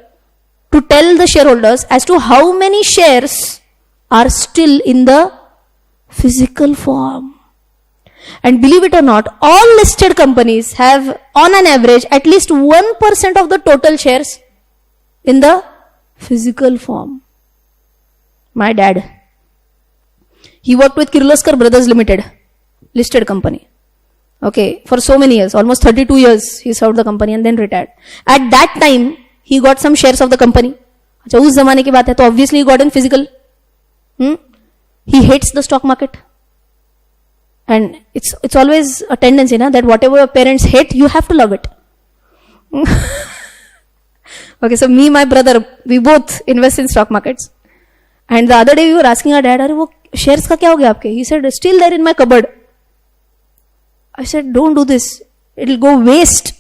to tell the shareholders as to how many shares are still in the physical form. And believe it or not, all listed companies have on an average at least 1% of the total shares in the physical form. My dad, he worked with Kirloskar Brothers Limited, listed company. Okay, for so many years, almost 32 years he served the company and then retired. At that time, he got some shares of the company. अच्छा उस जमाने की बात है तो obviously he got in physical. He hates the stock market. And it's always a tendency na, that whatever your parents hate, you have to love it. Okay, so me, my brother, we both invest in stock markets. And the other day we were asking our dad, अरे वो shares का क्या हो गया आपके? He said, still there in my cupboard. I said, don't do this. It'll go waste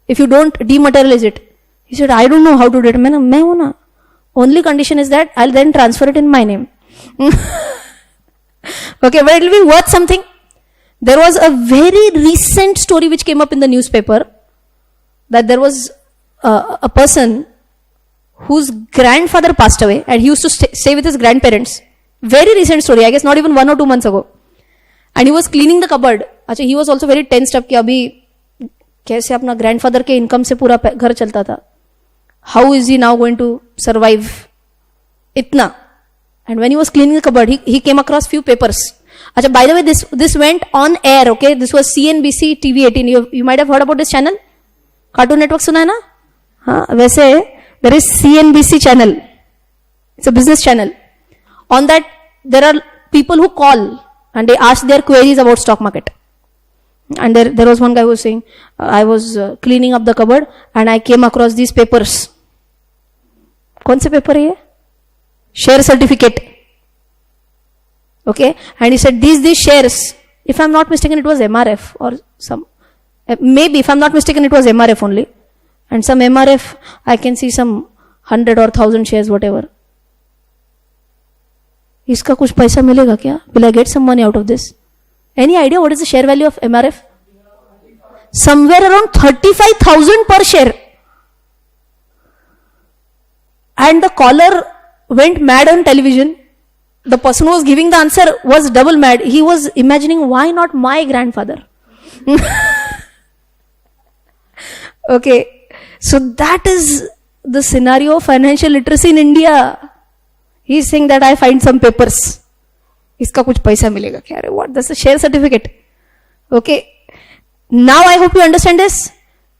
if you don't dematerialize it. He said, I don't know how to do it. मैं हूँ ना. Only condition is that I'll then transfer it in my name. Okay, but it will be worth something. There was a very recent story which came up in the newspaper that there was a person whose grandfather passed away and he used to stay with his grandparents. Very recent story, I guess not even 1 or 2 months ago. And he was cleaning the cupboard. अच्छा, he was also very tensed up कि अभी कैसे अपना grandfather के income से पूरा घर चलता था. How is he now going to survive? इतना. And when he was cleaning the cupboard, he came across few papers. अच्छा, by the way, this went on air, okay? This was CNBC TV 18. You might have heard about this channel. Cartoon Network सुना है ना? हाँ, वैसे there is CNBC channel. It's a business channel. On that, there are people who call and they ask their queries about stock market. And there was one guy who was saying, I was cleaning up the cupboard and I came across these papers. कौन से paper है ये? Share certificate. Okay, and he said these shares, if I'm not mistaken, it was MRF or some, maybe if I'm not mistaken, it was MRF only. And some MRF, I can see some 100 or 1000 shares, whatever. इसका कुछ पैसा मिलेगा क्या? Will I get some money out of this? Any idea what is the share value of MRF? Somewhere around 35,000 per share. And the caller went mad on television. The person who was giving the answer was double mad. He was imagining, why not my grandfather? Okay, so that is the scenario of financial literacy in India. He is saying that I find some papers. इसका कुछ पैसा मिलेगा क्या? अरे what? That's a share certificate. Okay. Now I hope you understand this.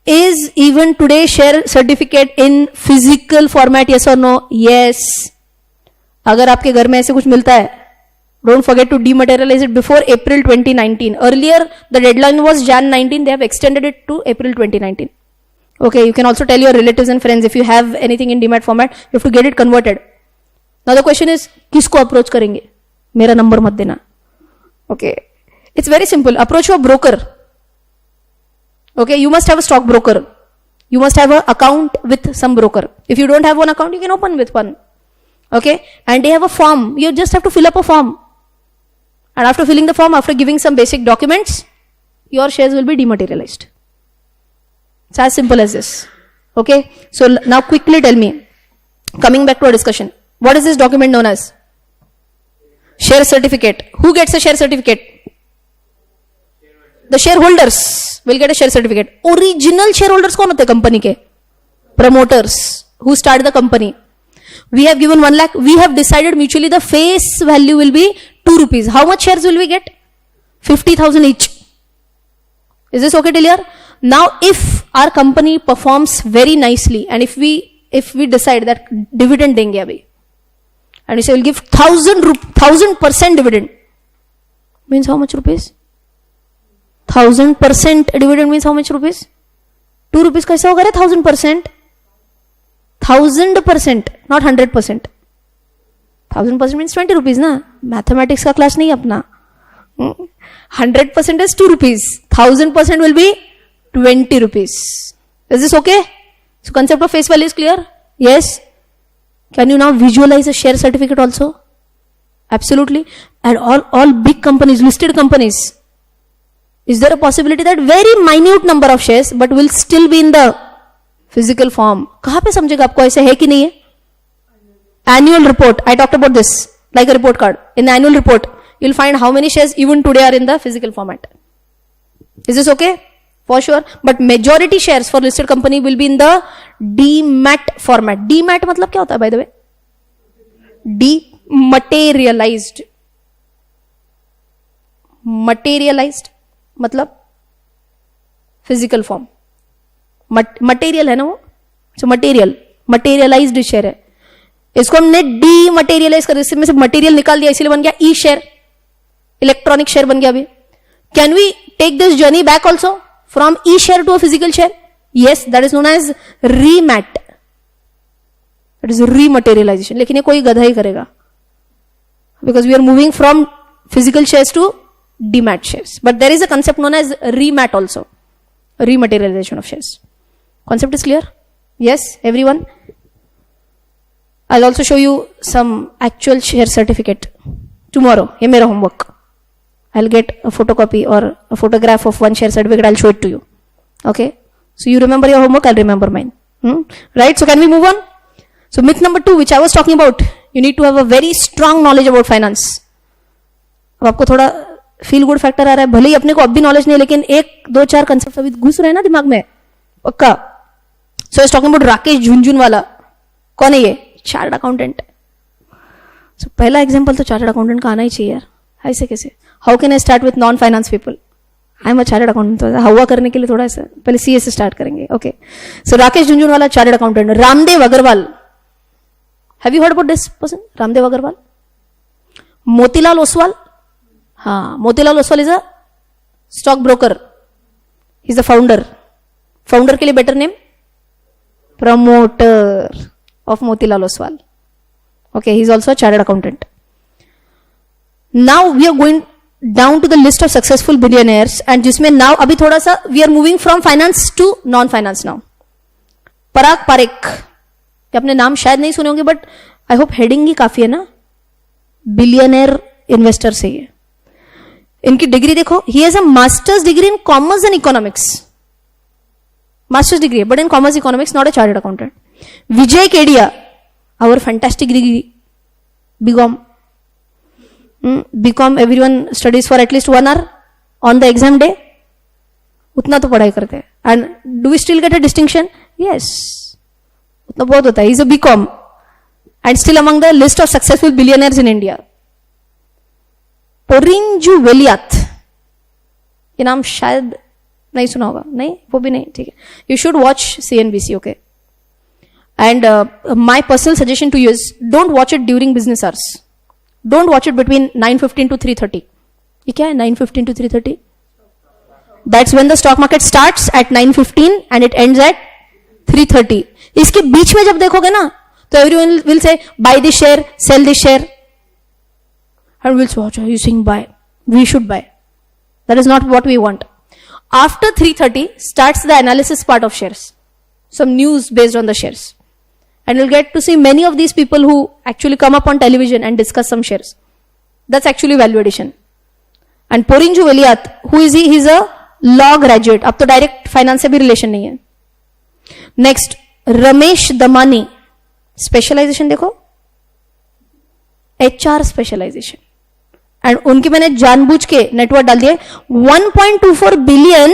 Is even today share certificate in physical format? Yes or no? Yes. अगर आपके घर में ऐसे कुछ मिलता है, don't forget to dematerialize it before April 2019. Earlier the deadline was Jan 19. They have extended it to April 2019. Okay, you can also tell your relatives and friends if you have anything in demat format, you have to get it converted. Now the question is, किसको approach करेंगे? मेरा number मत देना. Okay, it's very simple. Approach your broker. Okay, you must have a stock broker. You must have an account with some broker. If you don't have one account, you can open with one. Okay, and they have a form. You just have to fill up a form. And after filling the form, after giving some basic documents, your shares will be dematerialized. It's as simple as this. Okay, so now quickly tell me, coming back to our discussion, what is this document known as? Share certificate. Who gets a share certificate? The shareholders will get a share certificate. Original shareholders कौन होते हैं company के? Promoters who start the company. We have given 1 lakh. We have decided mutually the face value will be 2 rupees. How much shares will we get? 50,000 each. Is this okay till here? Now, if our company performs very nicely and if we decide that dividend देंगे अभी, and we say we'll give 1000% dividend, means how much rupees? 1000% dividend means how much rupees? 2 rupees कैसे होगा रे 1000%? 1000%, not 100%. 1000% means 20 rupees ना? Mathematics का class नहीं अपना. 100% is 2 rupees. 1000% will be 20 rupees. Is this okay? So concept of face value is clear? Yes. Can you now visualize a share certificate also? Absolutely. And all big companies, listed companies, is there a possibility that very minute number of shares but will still be in the physical form? कहाँ पे समझेगा आपको ऐसे है कि नहीं है? Annual report. I talked about this like a report card. In the annual report, you'll find how many shares even today are in the physical format. Is this okay? For sure. But majority shares for listed company will be in the demat format. Demat मतलब क्या होता है by the way? Dematerialized. Materialized मतलब physical form. Material है ना वो? So materialized share है. इसको हमने डीमटेरियलाइज कर, इसमें से मटेरियल निकाल दिया, इसीलिए बन गया ई शेयर, इलेक्ट्रॉनिक शेयर बन गया. अभी can we take this journey back also from e share to a physical share? Yes, that is known as remat. That is rematerialisation. लेकिन ये कोई गधा ही करेगा, because we are moving from physical shares to demat shares. But there is a concept known as remat also, rematerialisation of shares. Concept is clear? Yes, everyone? I'll also show you some actual share certificate tomorrow. ये मेरा homework. I'll get a photocopy or a photograph of one share certificate. I'll show it to you. Okay. So you remember your homework, I'll remember mine. Right? So can we move on? So myth number 2, which I was talking about, you need to have a very strong knowledge about finance. अब आपको थोड़ा feel good factor आ रहा है, भले ही अपने को अब भी नॉलेज नहीं, लेकिन 1-2-4 कंसेप्ट अभी घुस रहे हैं ना दिमाग में, पक्का. So I talking about Rakesh Jhunjhunwala. कौन है ये? Chartered accountant. सो पहला एग्जांपल तो चार्टर्ड अकाउंटेंट का आना ही चाहिए यार. ऐसे कैसे? How can I start with non finance people? I am a chartered accountant. तो हवा करने के लिए थोड़ा सा पहले सीए से स्टार्ट करेंगे. Okay. So Rakesh Jhunjhunwala chartered accountant. Ramdev Agrawal, have you heard about this person? Ramdev Agrawal. Motilal Oswal. हाँ, Motilal Oswal is a stock broker. Is the founder. Founder के लिए better name? Promoter of Motilal Oswal. Okay, he is also a chartered accountant. Now we are going down to the list of successful billionaires, and जिसमें now अभी थोड़ा सा we are moving from finance to non-finance now. पराग पारेख, आपने नाम शायद नहीं सुने होंगे, बट आई होप हेडिंग ही काफी है ना. बिलियनर इन्वेस्टर से ये. इनकी डिग्री देखो, he has a masters degree in commerce and economics. Masters degree है, but in commerce economics, not a chartered accountant. Vijay Kedia, our fantastic degree, BCom. BCom everyone studies for at least 1 hour on the exam day. उतना तो पढ़ाई करते हैं. And do we still get a distinction? Yes. उतना बहुत होता है. He's a BCom and still among the list of successful billionaires in India. पोरिंजू वेलियात, ये नाम शायद नहीं सुना होगा. नहीं, वो भी नहीं. ठीक है. You should watch CNBC. Okay. And my personal suggestion to you is, don't watch it during business hours. Don't watch it between 9:15 to 3:30. ये क्या है 9:15 to 3:30? That's when the stock market starts at 9:15 and it ends at 3:30. इसके बीच में जब देखोगे ना, तो everyone will say, buy this share, sell this share. And we'll say, what are you saying buy? We should buy. That is not what we want. After 3:30 starts the analysis part of shares. Some news based on the shares. And you'll get to see many of these people who actually come up on television and discuss some shares. That's actually value addition. And Porinju Veliat, who is he? He's a law graduate. अब तो direct finance से भी relation नहीं है. Next, Ramesh Damani. Specialization देखो, HR specialization. And उनकी मैंने जानबूझ के नेटवर्क डाल दिए. 1.24 billion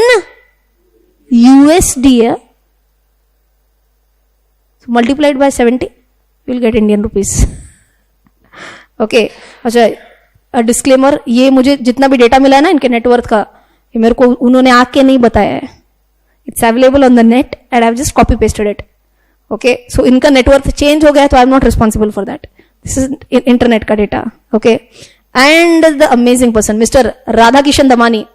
USD है. So multiplied by 70, you will get Indian rupees. Okay. अच्छा, डिस्क्लेमर, ये मुझे जितना भी डेटा मिला है ना इनके नेटवर्थ का, ये मेरे को उन्होंने आके नहीं बताया है. It's available on the net and I have just copy pasted it. Okay. So इनका नेटवर्थ चेंज हो गया, तो I am not responsible for that. This is internet का data. Okay. And the amazing person mister Radha Kishan Damani.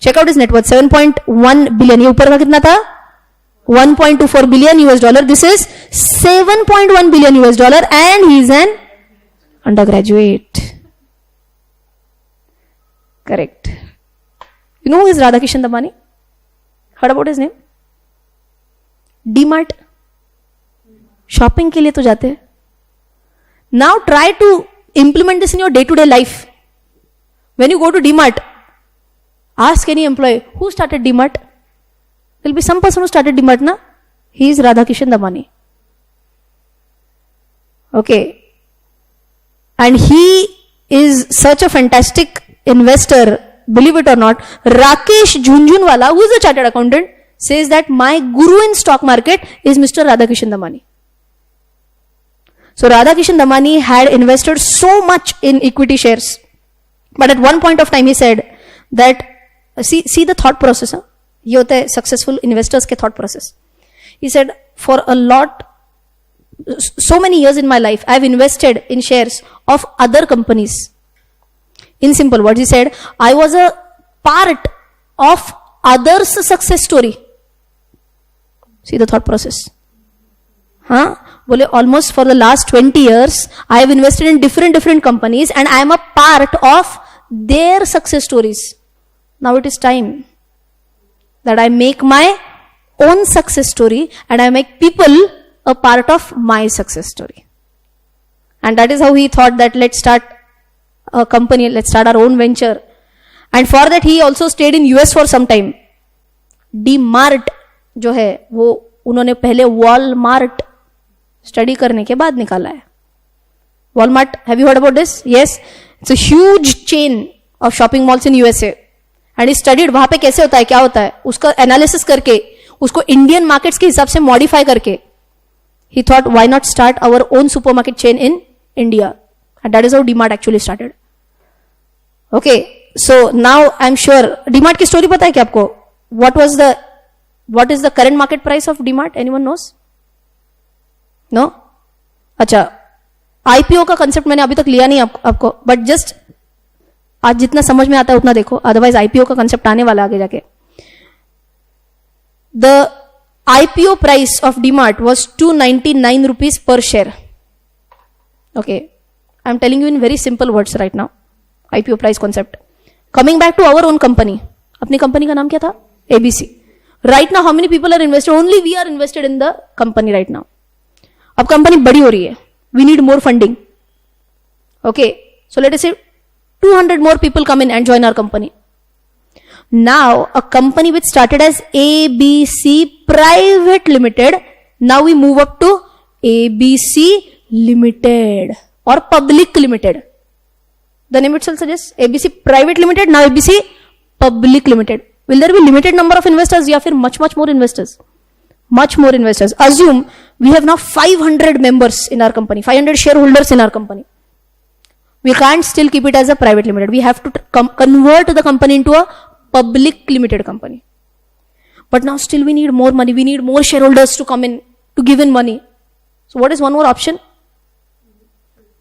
Check out is net worth 7.1 billion. ये ऊपर का कितना था? 1.24 billion US dollar. This is 7.1 billion US dollar, and he is an undergraduate. Correct. You know who is Radhakishan Damani? Heard about his name? DMart. Shopping के लिए तो जाते हैं. Now try to implement this in your day-to-day life. When you go to DMart, ask any employee, who started DMart? There will be some person who started DMart, na? He is Radhakishan Damani. Okay. And he is such a fantastic investor, believe it or not. Rakesh Jhunjhunwala, who is a chartered accountant, says that my guru in stock market is Mr. Radhakishan Damani. So Radhakishan Damani had invested so much in equity shares. But at one point of time he said that, see the thought process, huh? ये होता है successful investors के thought process. He said for a lot, so many years in my life, I have invested in shares of other companies. In simple words, he said, I was a part of others' success story. See the thought process. Huh? बोले almost for the last 20 years, I have invested in different companies and I am a part of their success stories. Now it is time that I make my own success story and I make people a part of my success story. And that is how he thought that let's start a company, let's start our own venture. And for that he also stayed in US for some time. DMart जो है वो उन्होंने पहले Walmart study करने के बाद निकाला है. Walmart, have you heard about this? Yes, it's a huge chain of shopping malls in USA. And studied वहां पे कैसे होता है, क्या होता है, उसका एनालिसिस करके उसको इंडियन मार्केट्स के हिसाब से मॉडिफाई करके he thought why not start our own supermarket chain in India, and that is how DMart actually started. Okay, so now I'm sure DMart की story पता है क्या आपको? What is the current market price of DMart? Anyone knows? No? अच्छा, IPO का concept मैंने अभी तक लिया नहीं आपको, बट जस्ट आज जितना समझ में आता है उतना देखो, अदरवाइज IPO का कंसेप्ट आने वाला आगे जाके. The IPO price of DMart was 299 rupees per share. Okay, I'm telling you in very simple words right now. IPO price concept. Coming back to our own company. अपनी company का नाम क्या था? ABC. Right now, how many people are invested? Only we are invested in the company right now. अब company बड़ी हो रही है. We need more funding. Okay, so let us say 200 more people come in and join our company. Now, a company which started as ABC Private Limited, now we move up to ABC Limited or Public Limited. The name itself suggests ABC Private Limited, now ABC Public Limited. Will there be limited number of investors? या फिर much more investors? Much more investors. Assume we have now 500 members in our company, 500 shareholders in our company. We can't still keep it as a private limited. We have to convert the company into a public limited company. But now still we need more money. We need more shareholders to come in, to give in money. So what is one more option?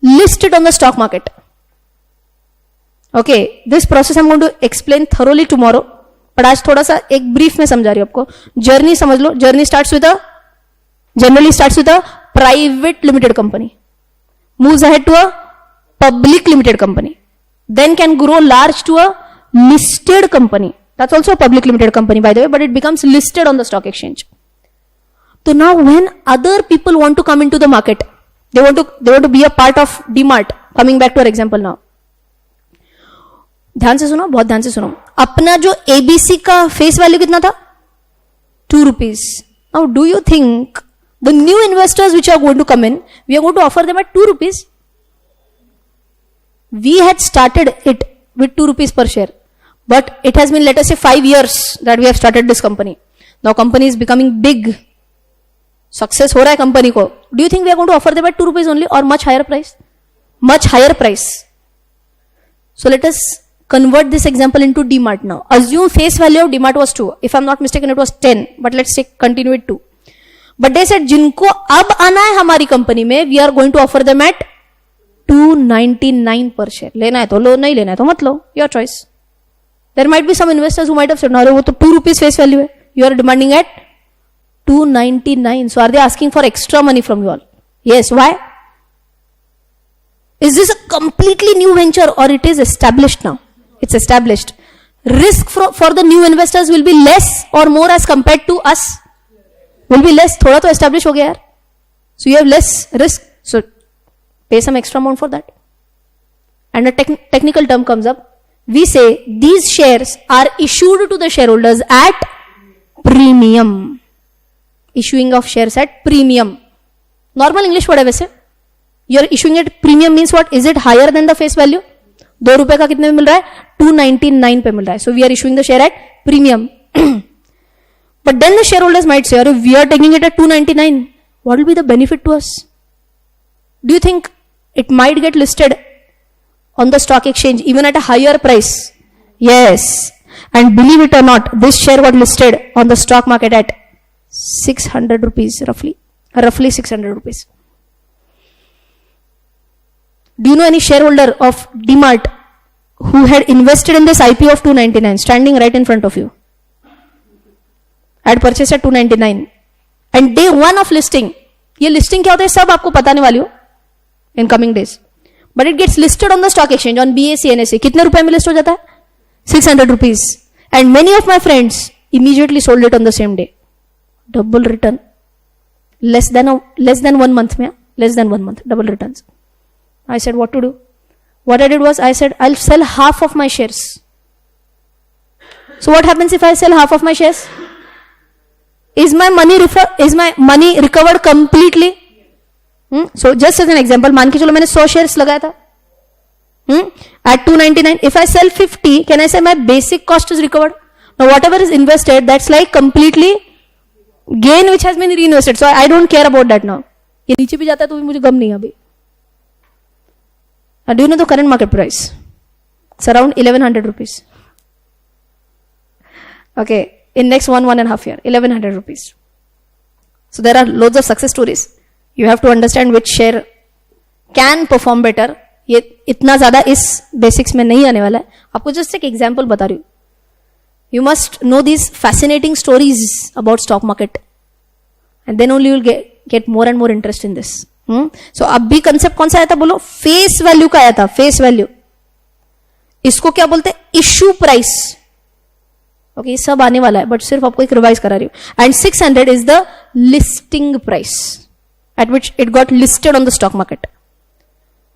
List it on the stock market. Okay, this process I'm going to explain thoroughly tomorrow. But आज थोड़ा सा एक brief में समझा रही हूँ आपको. Journey समझ लो. Journey generally starts with a private limited company. Moves ahead to a public limited company. Then can grow large to a listed company. That's also a public limited company, by the way, but it becomes listed on the stock exchange. So now when other people want to come into the market, they want to be a part of DMart. Coming back to our example now. ध्यान से सुनो, बहुत ध्यान से सुनो. अपना जो ABC का फेस वैल्यू कितना था? 2 rupees. Now do you think the new investors which are going to come in, we are going to offer them at 2 rupees? We had started it with 2 rupees per share. But it has been, let us say, 5 years that we have started this company. Now company is becoming big. Success हो रहा है company को. Do you think we are going to offer them at 2 rupees only or much higher price? Much higher price. So let us convert this example into DMart now. Assume face value of DMart was 2. If I'm not mistaken, it was 10. But let's say continue it 2. But they said, जिनको अब आना है हमारी company में, we are going to offer them at 299 per share. लेना है तो लो, नहीं लेना है तो मत लो. Your choice. There might be some investors who might have said, no, वो तो 2 rupees face value है. You are demanding at 299. So are they asking for extra money from you all? Yes. Why? Is this a completely new venture or it is established now? It's established. Risk for the new investors will be less or more as compared to us? Will be less. थोड़ा तो establish हो गया यार. So you have less risk. So pay some extra amount for that. And a technical term comes up. We say these shares are issued to the shareholders at premium. Issuing of shares at premium. Normal English word है वैसे. You're issuing at premium means what? Is it higher than the face value? 2 रुपए का कितने में मिल रहा है? 299 पे मिल रहा है. So we are issuing the share at premium. But then the shareholders might say, we are taking it at 299. What will be the benefit to us? Do you think it might get listed on the stock exchange even at a higher price? Yes. And believe it or not, this share got listed on the stock market at 600 rupees roughly 600 rupees. Do you know any shareholder of DMart who had invested in this IPO of 299 standing right in front of you? Had purchased at 299 and day 1 of listing. ये listing क्या होता है सब आपको बताने वाली हूँ in coming days. But it gets listed on the stock exchange on BSE NSE. कितने रुपए में list हो जाता है? 600 rupees. And many of my friends immediately sold it on the same day. Double return. Less than 1 month में. Less than 1 month. Double returns. I said what to do. What I did was I said I'll sell half of my shares. So what happens if I sell half of my shares? Is my money recovered completely? So just as an example, मान के चलो मैंने 100 shares लगाया था. At 299, if I sell 50, can I say my basic cost is recovered? Now whatever is invested, that's like completely gain which has been reinvested. So I don't care about that now. ये नीचे भी जाता है तो भी मुझे गम नहीं अभी. Do you know the current market price? It's around 1100 rupees. Okay, in next 1.5 year, 1100 rupees. So there are loads of success stories. You have to understand which share can perform better. ये इतना ज्यादा इस basics में नहीं आने वाला है. आपको जस्ट एक एग्जाम्पल बता रही हूँ. You must know these fascinating stories about stock market, and then only you will get more and more interest in this. So अब भी कंसेप्ट कौन सा आया था बोलो? फेस वैल्यू का आया था. फेस वैल्यू, इसको क्या बोलते हैं? Issue price. ओके, ये सब आने वाला है, बट सिर्फ आपको एक रिवाइज करा रही हूं. And 600 is the listing price at which it got listed on the stock market.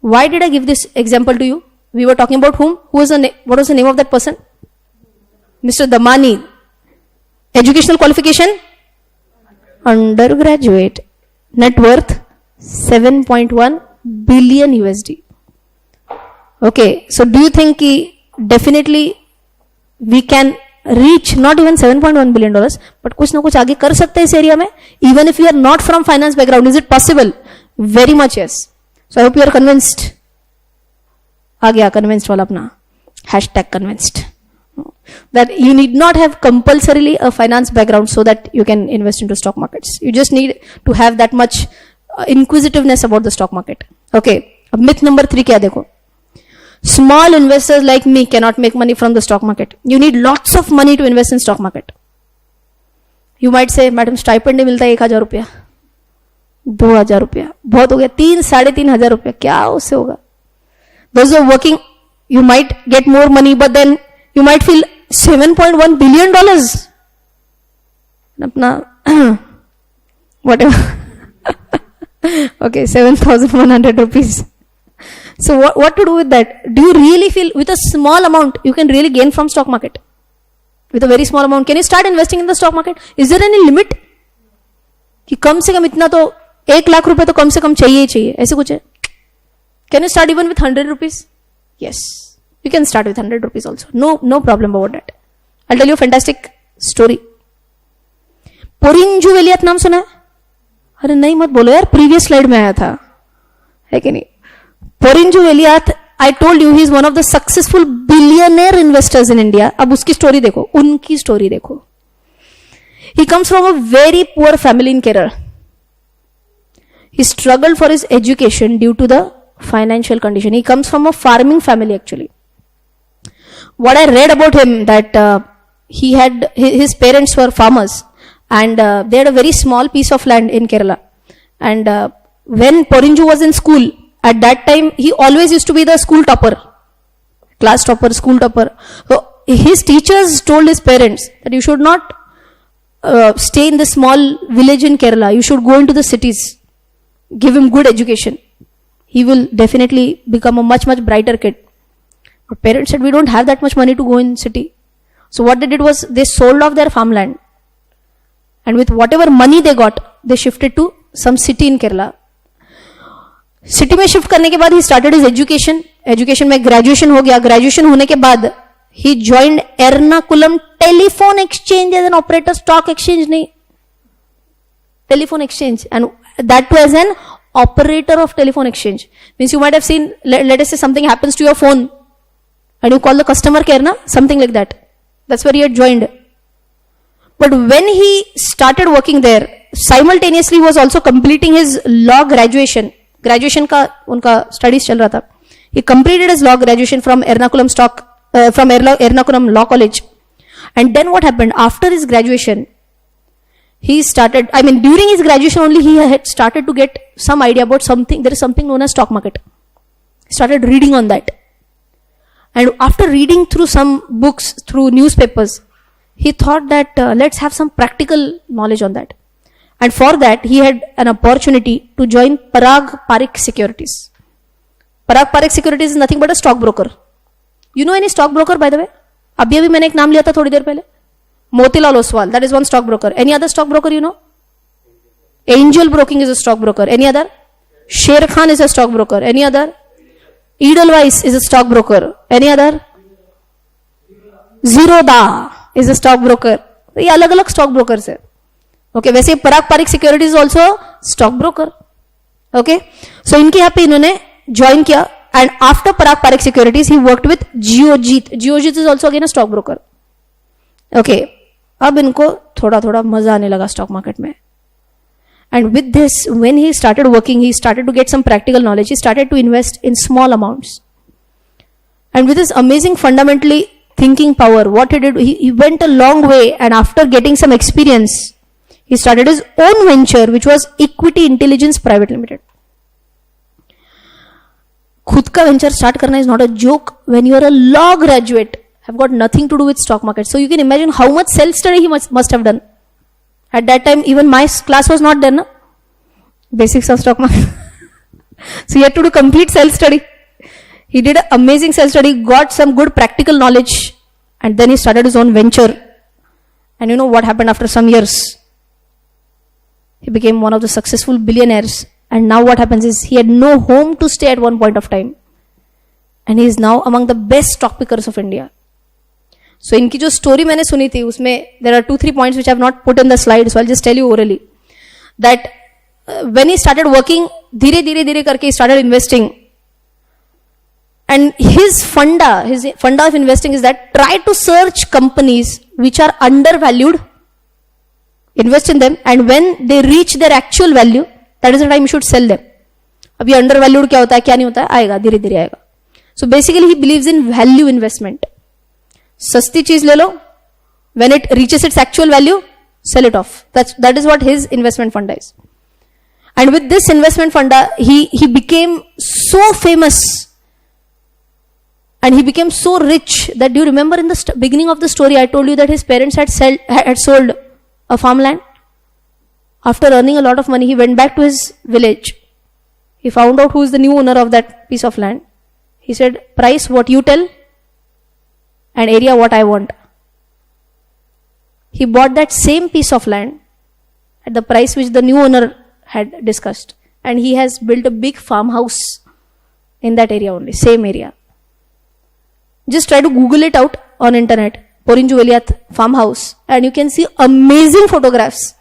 Why did I give this example to you? We were talking about whom? What was the name of that person? Mr. Damani. Educational qualification? Undergraduate. Net worth? 7.1 billion USD. Okay, so do you think definitely we can reach not even $7.1 billion, but कुछ ना कुछ आगे कर सकते हैं इस area में, even if you are not from finance background? Is it possible? Very much yes. So I hope you are convinced. आ गया convinced वाला अपना #convinced that you need not have compulsorily a finance background so that you can invest into stock markets. You just need to have that much inquisitiveness about the stock market. Okay, अब myth number 3 क्या देखो? Small investors like me cannot make money from the stock market. You need lots of money to invest in stock market. You might say, madam, stipend मिलता है 1000 रुपया, 2000 रुपया, बहुत हो गया, 3-3,500 रुपया, क्या उससे होगा? Those who are working, you might get more money, but then you might feel $7.1 billion. अपना whatever. Okay, 7,100 rupees. So what to do with that? Do you really feel with a small amount you can really gain from stock market? With a very small amount, can you start investing in the stock market? Is there any limit? कि कम से कम इतना तो 1 लाख रुपए तो कम से कम चाहिए ही चाहिए, ऐसे कुछ है? Can you start even with 100 rupees? Yes, you can start with 100 rupees also. No problem about that. I'll tell you a fantastic story. पोरिंजू वेलियात नाम सुना है? अरे नहीं मत बोलो यार, प्रीवियस स्लाइड में आया था, है कि नहीं? पोरिंजू वेलियात, I told you he is one of the successful billionaire investors in India. अब उसकी स्टोरी देखो, उनकी स्टोरी देखो. He comes from a very poor family in Kerala. He struggled for his education due to the financial condition. He comes from a farming family actually. What I read about him that his parents were farmers and they had a very small piece of land in Kerala. And when Porinju was in school, at that time, he always used to be the school topper, class topper, school topper. So his teachers told his parents that you should not stay in the small village in Kerala. You should go into the cities. Give him good education. He will definitely become a much brighter kid. But parents said, we don't have that much money to go in city. So what they did was they sold off their farmland. And with whatever money they got, they shifted to some city in Kerala. City में shift करने के बाद ही started his education में graduation हो गया. Graduation होने के बाद ही joined Ernakulam telephone exchange as an operator. Stock exchange नहीं, telephone exchange, and that too as an operator of telephone exchange. Means you might have seen, let us say something happens to your phone and you call the customer care, na? Something like that. That's where he had joined. But when he started working there, simultaneously he was also completing his law graduation. Graduation का उनका studies चल रहा था. He completed his law graduation from Ernakulam Law College. And then what happened? After his graduation, he started, during his graduation only, he had started to get some idea about something. There is something known as stock market. He started reading on that. And after reading through some books, through newspapers, he thought that let's have some practical knowledge on that. And for that, he had an opportunity to join Parag Parikh Securities. Parag Parikh Securities is nothing but a stockbroker. You know any stockbroker, by the way? अभी अभी मैंने एक नाम लिया था थोड़ी देर पहले, Motilal Oswal, that is one stock broker. Any other stock broker you know? Angel Broking is a stock broker. Any other? Sharekhan is a stock broker. Any other? Edelweiss is a stock broker. Any other? Zerodha is a stock broker. ये अलग अलग stock brokers है. Okay, वैसे Parag Parikh securities also stock broker. Okay, so इनके यहाँ पे इन्होंने ज्वाइन किया and after Parag Parikh securities he worked with Geojit. Geojit is also again a stock broker. Okay, अब इनको थोड़ा थोड़ा मजा आने लगा स्टॉक मार्केट में. And with this, when he started working, he started to get some practical knowledge. He started to invest in small amounts. And with his amazing fundamentally thinking power, what he did, he went a long way, and after getting some experience, he started his own venture, which was Equity Intelligence Private Limited. खुद का venture start करना is not a joke when you are a law graduate, have got nothing to do with stock market. So you can imagine how much self-study he must have done. At that time, even my class was not there, no? Basics of stock market. So he had to do complete self-study. He did amazing self-study, got some good practical knowledge, and then he started his own venture. And you know what happened after some years? He became one of the successful billionaires. And now what happens is he had no home to stay at one point of time. And he is now among the best stock pickers of India. So इनकी जो story मैंने सुनी थी उसमें there are 2-3 points which I have not put in the slide, so I'll just tell you orally that when he started working, धीरे धीरे धीरे करके he started investing, and his funda of investing is that try to search companies which are undervalued, invest in them, and when they reach their actual value, that is the time you should sell them. अब ये undervalued क्या होता है क्या नहीं होता है, आएगा धीरे धीरे आएगा. So basically he believes in value investment. सस्ती चीज ले लो, when it reaches its actual value, sell it off. That is what his investment fund is. And with this investment fund, he became so famous and he became so rich that, do you remember in the beginning of the story I told you that his parents had sold a farmland? After earning a lot of money, he went back to his village. He found out who is the new owner of that piece of land. He said, price what you tell and area what I want. He bought that same piece of land at the price which the new owner had discussed, and he has built a big farmhouse in that area only, same area. Just try to Google it out on internet, Porinju Veliath farmhouse, and you can see amazing photographs.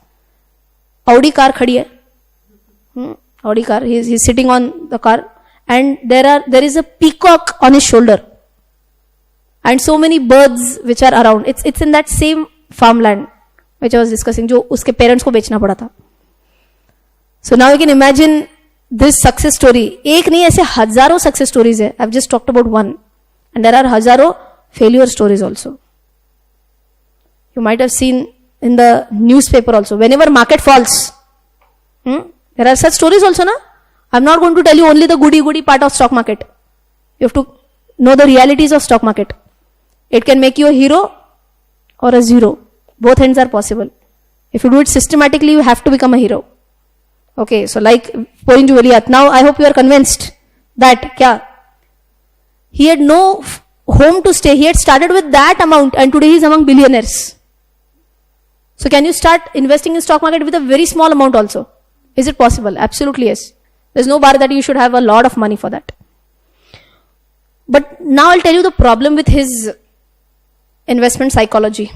Audi car khadi hai. Audi car, he's sitting on the car, and there is a peacock on his shoulder. And so many birds which are around. It's in that same farmland which I was discussing, जो उसके parents को बेचना पड़ा था. So now you can imagine this success story. एक नहीं, ऐसे हजारों success stories है. I've just talked about one, and there are हजारों failure stories also. You might have seen in the newspaper also. Whenever market falls, there are such stories also, na? I'm not going to tell you only the goody part of stock market. You have to know the realities of stock market. It can make you a hero or a zero. Both ends are possible. If you do it systematically, you have to become a hero. Okay, so like Porinju Veliath. Now I hope you are convinced that he had no home to stay. He had started with that amount, and today he is among billionaires. So can you start investing in stock market with a very small amount also? Is it possible? Absolutely yes. There's no bar that you should have a lot of money for that. But now I'll tell you the problem with his investment psychology.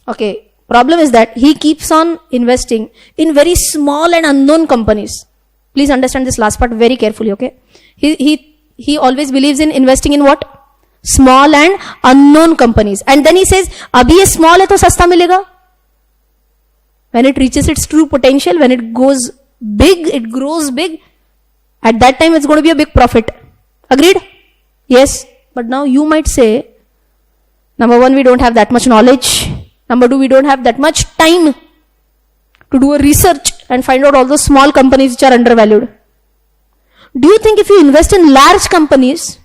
Okay, problem is that he keeps on investing in very small and unknown companies. Please understand this last part very carefully, okay? He always believes in investing in what? Small and unknown companies. And then he says, abhi ye small hai to sasta milega. When it reaches its true potential, when it goes big, it grows big, at that time it's going to be a big profit. Agreed? Yes. But now you might say, number one, we don't have that much knowledge. Number two, we don't have that much time to do a research and find out all those small companies which are undervalued. Do you think if you invest in large companies,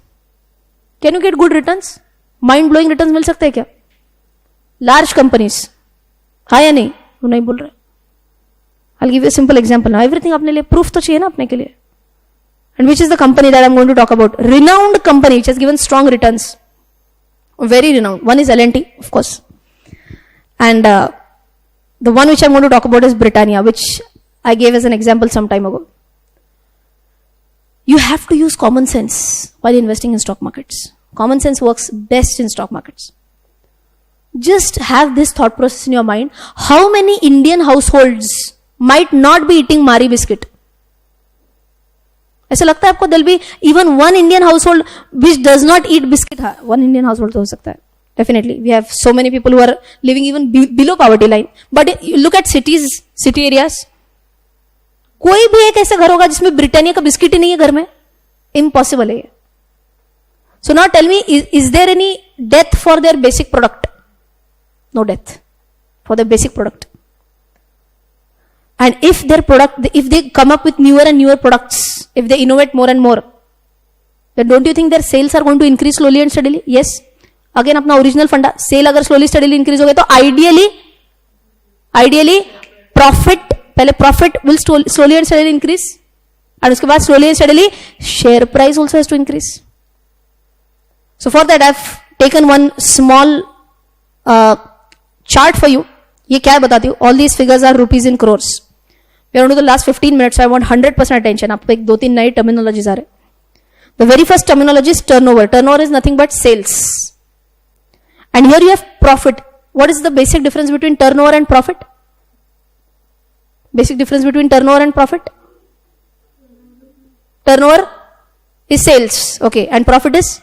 can you get good returns? Mind-blowing returns मिल सकते हैं क्या? Large companies. हाँ या नहीं? वो नहीं बोल रहे. I'll give you a simple example now. Everything अपने लिए proof तो चाहिए ना अपने के लिए. And which is the company that I'm going to talk about? Renowned company which has given strong returns. very renowned. One is L&T, of course, and the one which I'm going to talk about is Britannia, which I gave as an example some time ago. You have to use common sense while investing in stock markets. Common sense works best in stock markets. Just have this thought process in your mind. How many Indian households might not be eating Marie biscuit? ऐसा लगता है आपको there'll be even one Indian household which does not eat biscuit? हाँ, one Indian household तो हो सकता है. Definitely. We have so many people who are living even below poverty line. But you look at cities, city areas. कोई भी एक ऐसा घर होगा जिसमें ब्रिटानिया का बिस्किट ही नहीं है घर में. Impossible है. So now tell me, is there any death for their basic product? No death for the basic product. And if their product, if they come up with newer and newer products, if they innovate more and more, then don't you think their sales are going to increase slowly and steadily? Yes. Again, अपना original फंडा, sale अगर slowly steadily increase हो गया तो ideally profit, पहले profit will slowly and steadily increase, and उसके बाद slowly and steadily share price also has to increase. So for that I've taken one small chart for you. ये क्या है बताती हूँ. All these figures are rupees in crores. We are on to the last 15 minutes, so I want 100% attention. आपको एक 2-3 नई terminologies आ रहे. The very first terminology is turnover. Turnover is nothing but sales. And here you have profit. What is the basic difference between turnover and profit? Basic difference between turnover and profit? Turnover is sales. Okay. And profit is?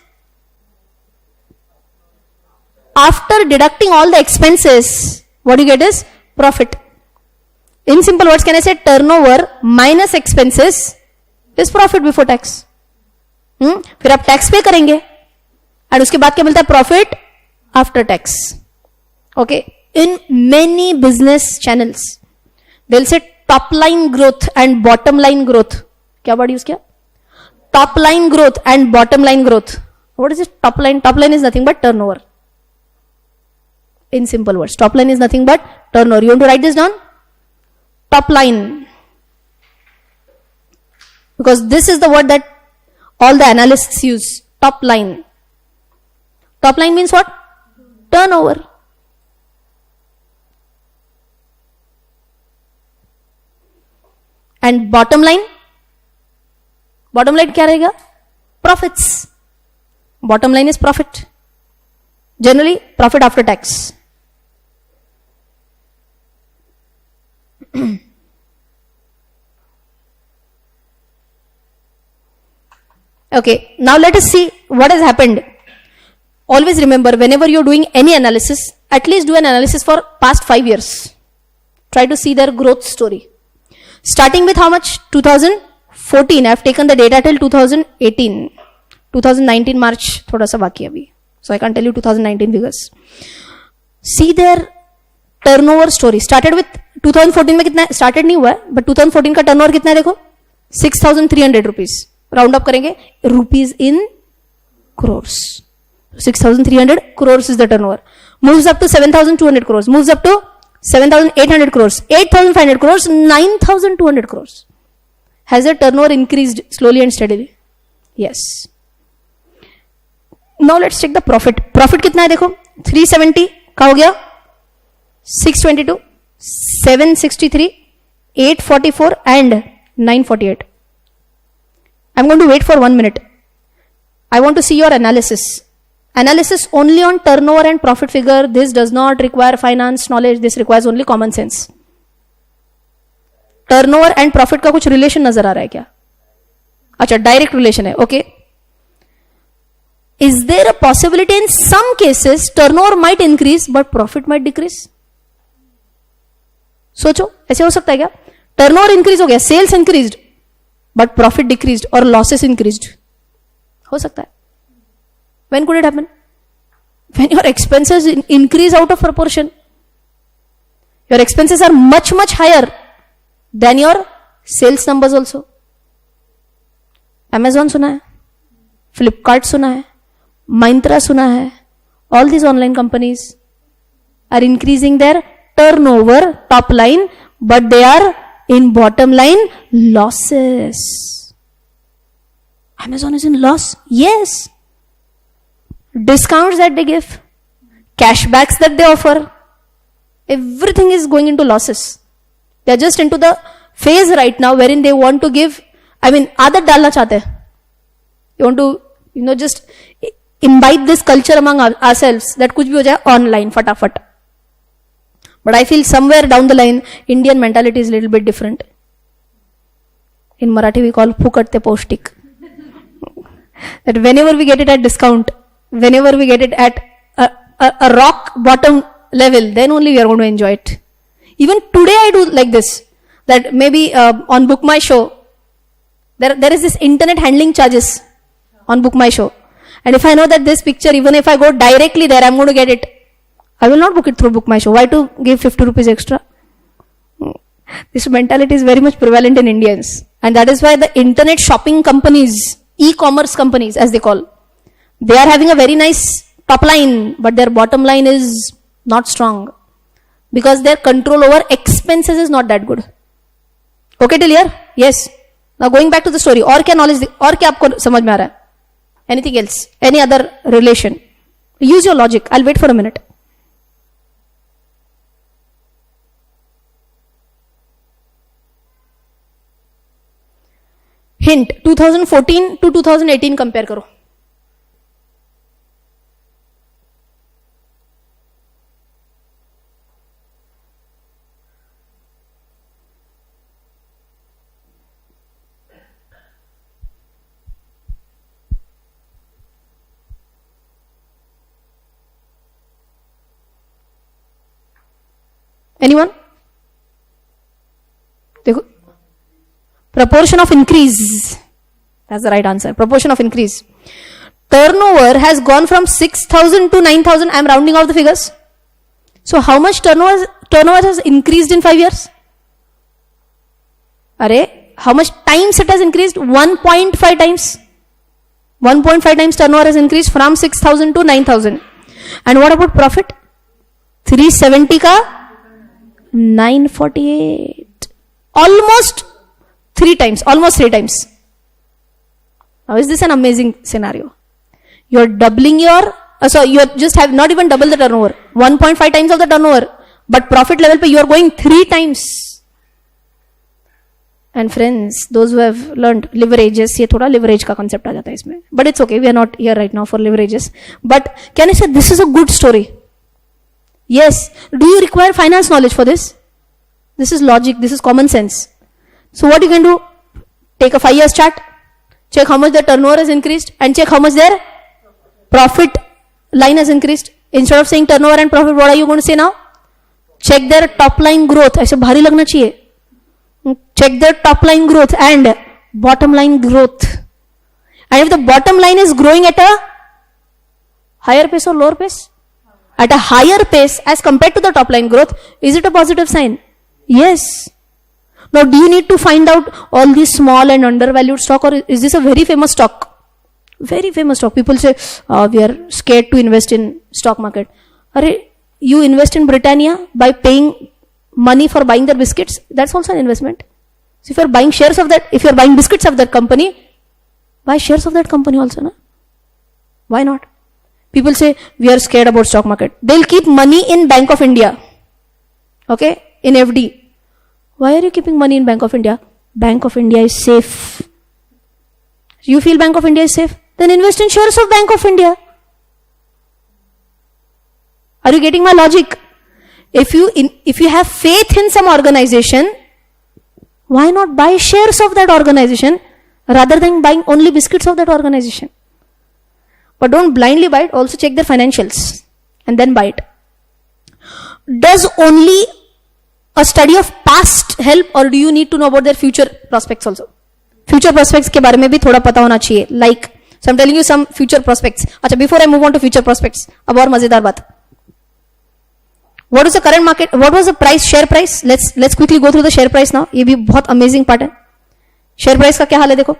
After deducting all the expenses, what you get is profit. In simple words, can I say turnover minus expenses is profit before tax. फिर आप tax पे करेंगे और उसके बाद क्या मिलता है? Profit after tax. Okay. In many business channels they will say top line growth and bottom line growth. क्या वर्ड यूज किया? Top line growth and bottom line growth. What is it? Top line. Top line is nothing but turnover. In simple words, top line is nothing but turnover. You want to write this down? Top line. Because this is the word that all the analysts use. Top line. Top line means what? Turnover. And bottom line? Bottom line क्या रहेगा? Profits. Bottom line is profit. Generally, profit after tax. Okay, now let us see what has happened. Always remember, whenever you're doing any analysis, at least do an analysis for past 5 years. Try to see their growth story. Starting with how much? 2014. I've taken the data till 2018. 2019 March, thoda sa baki abhi. So I can't tell you 2019 figures. See their turnover story. Started with 2014 में कितना started नहीं हुआ है, but 2014 का turnover कितना है देखो? 6,300 rupees. Round up करेंगे, rupees in crores. 6,300 crores is the turnover. Moves up to 7,200 crores. Moves up to 7,800 crores. 8,500 crores. 9,200 crores. Has the turnover increased slowly and steadily? Yes. Now let's check the profit. Profit कितना है देखो? 370 का हो गया 622, 763, 844 and 948. I'm going to wait for 1 minute. I want to see your analysis. Analysis only on turnover and profit figure. This does not require finance knowledge. This requires only common sense. Turnover and profit का कुछ relation नजर आ रहा है क्या? अच्छा, direct relation है. Okay. Is there a possibility in some cases turnover might increase but profit might decrease? सोचो, ऐसे हो सकता है क्या? टर्नओवर इंक्रीज हो गया, sales increased but profit decreased और लॉसेस इंक्रीज्ड. हो सकता है. When could it happen? When your expenses increase out of proportion. Your expenses are much higher than your sales numbers also. Amazon सुना है, Flipkart सुना है, Myntra सुना है. All these online companies are increasing their turnover, top line, but they are in bottom line losses. Amazon is in loss? Yes. discounts that they give, cashbacks that they offer, everything is going into losses. They are just into the phase right now wherein they want to give, आदत डालना चाहते हैं. You want to, just imbibe this culture among ourselves that कुछ भी हो जाए online फटाफट. But I feel somewhere down the line, Indian mentality is a little bit different. In Marathi we call फुकट ते पौष्टिक. That whenever we get it at discount, whenever we get it at a rock bottom level, then only we are going to enjoy it. Even today I do like this, that maybe on Book My Show, there is this internet handling charges on Book My Show. And if I know that this picture, even if I go directly there, I'm going to get it, I will not book it through Book My Show. Why to give 50 rupees extra? This mentality is very much prevalent in Indians. And that is why the internet shopping companies, e-commerce companies as they call, they are having a very nice top line, but their bottom line is not strong. Because their control over expenses is not that good. Okay till here? Yes. Now going back to the story, और क्या knowledge, और क्या आपको समझ में आ रहा है? Anything else? Any other relation? Use your logic. I'll wait for a minute. Hint, 2014 to 2018 compare करो. Anyone? देखो, proportion of increase. That's the right answer. Proportion of increase. Turnover has gone from 6,000 to 9,000. I'm rounding off the figures. So how much turnover has increased in 5 years? How much times it has increased? 1.5 times. 1.5 times turnover has increased from 6,000 to 9,000. And what about profit? 370 ka 948. Almost 3 times. Almost 3 times. Now is this an amazing scenario? You're doubling your, you just have not even double the turnover. 1.5 times of the turnover. But profit level pe you are going 3 times. And friends, those who have learned leverages, ये थोड़ा leverage का concept आ जाता है इसमें. But it's okay, we are not here right now for leverages. But can I say this is a good story? Yes. Do you require finance knowledge for this? This is logic, this is common sense. So what you can do? Take a 5 years chart, check how much their turnover has increased, and check how much their profit line has increased. Instead of saying turnover and profit, what are you going to say now? Check their top line growth. ऐसे भारी लगना चाहिए. Check their top line growth and bottom line growth. And if the bottom line is growing at a higher pace or lower pace? At a higher pace as compared to the top line growth, is it a positive sign? Yes. Now, do you need to find out all these small and undervalued stock, or is this a very famous stock? Very famous stock. People say, we are scared to invest in stock market. You invest in Britannia by paying money for buying their biscuits. That's also an investment. So if you're buying shares of that, if you're buying biscuits of that company, buy shares of that company also. Na? Why not? People say, we are scared about stock market. They'll keep money in Bank of India. Okay? In FD. Why are you keeping money in Bank of India? Bank of India is safe. You feel Bank of India is safe? Then invest in shares of Bank of India. Are you getting my logic? If you have faith in some organization, why not buy shares of that organization rather than buying only biscuits of that organization? But don't blindly buy it, also check their financials and then buy it. Does only a study of past help, or do you need to know about their future prospects also? Future prospects के बारे में भी थोड़ा पता होना चाहिए. Like, so I'm telling you some future prospects. अच्छा, before I move on to future prospects, अब और मजेदार बात. What is the current market? What was the price, share price? Let's quickly go through the share price now. ये भी बहुत amazing part है. Share price का क्या हाल है देखो.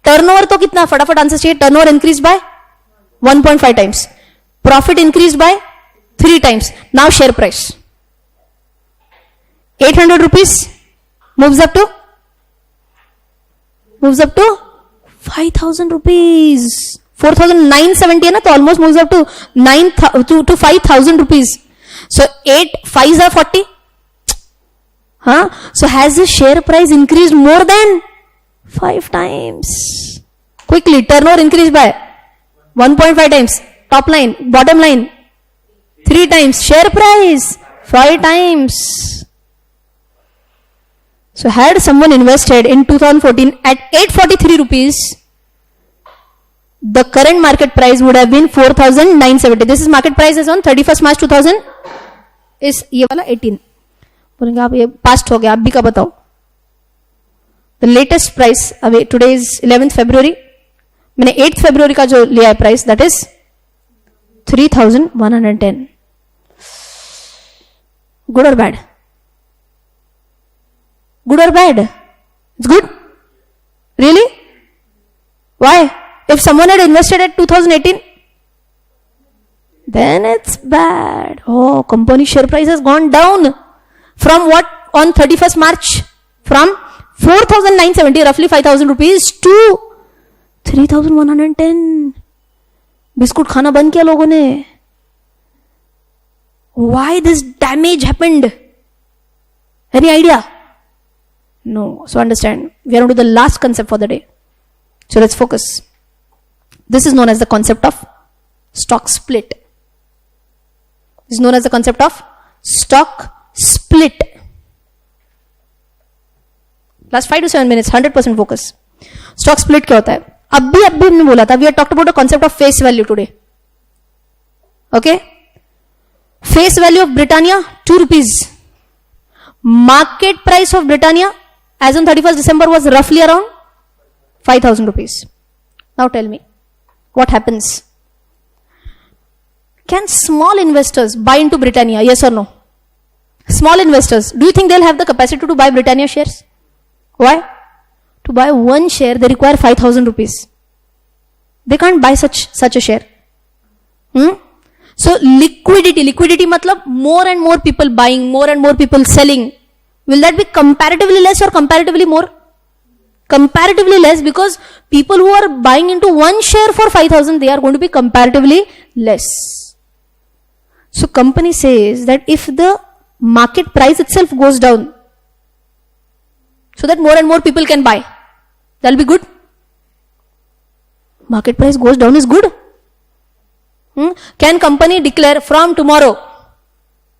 Turnover तो कितना फटाफट आंसर चाहिए. Turnover increased by 1.5 times. Profit increased by 3 times. Now share price. 800 rupees moves up to 5,000 rupees. 4,970 है ना, तो almost moves up to 5,000 rupees. So 8 5s are 40. Huh? So has the share price increased more than 5 times? Quickly, turnover increased by 1.5 times. Top line, bottom line, 3 times. Share price 5 times. So had someone invested in 2014 at 843 rupees, the current market price would have been 4,970. This is market price is on 31st March 2000. इस ये वाला 18. बोलेंगे आप ये past हो गया, आप भी का बताओ. द लेटेस्ट प्राइस अभी टुडे इज 11th February. मैंने 8th February का जो लिया है प्राइस, दैट इज 3,110. गुड और bad? Good or bad? It's good. Really? Why? If someone had invested at 2018, then it's bad. Oh, company share price has gone down from what on 31st March? From 4,970, roughly 5,000 rupees to 3,110. Biscuit खाना बंद किया लोगों ने. Why this damage happened? Any idea? No. So understand, we are on to the last concept for the day. So let's focus. This is known as the concept of stock split. This is known as the concept of stock split. Last 5 to 7 minutes, 100% focus. Stock split क्या होता है? अभी हमने बोला था, we have talked about the concept of face value today. Okay? Face value of Britannia, 2 rupees. Market price of Britannia as on 31st December was roughly around 5,000 rupees. Now tell me, what happens? Can small investors buy into Britannia? Yes or no? Small investors, do you think they'll have the capacity to buy Britannia shares? Why? To buy one share, they require 5,000 rupees. They can't buy such a share. So liquidity matlab more and more people buying, more and more people selling. Will that be comparatively less or comparatively more? Comparatively less, because people who are buying into one share for 5,000, they are going to be comparatively less. So company says that if the market price itself goes down, so that more and more people can buy, that'll be good. Market price goes down is good. Can company declare from tomorrow,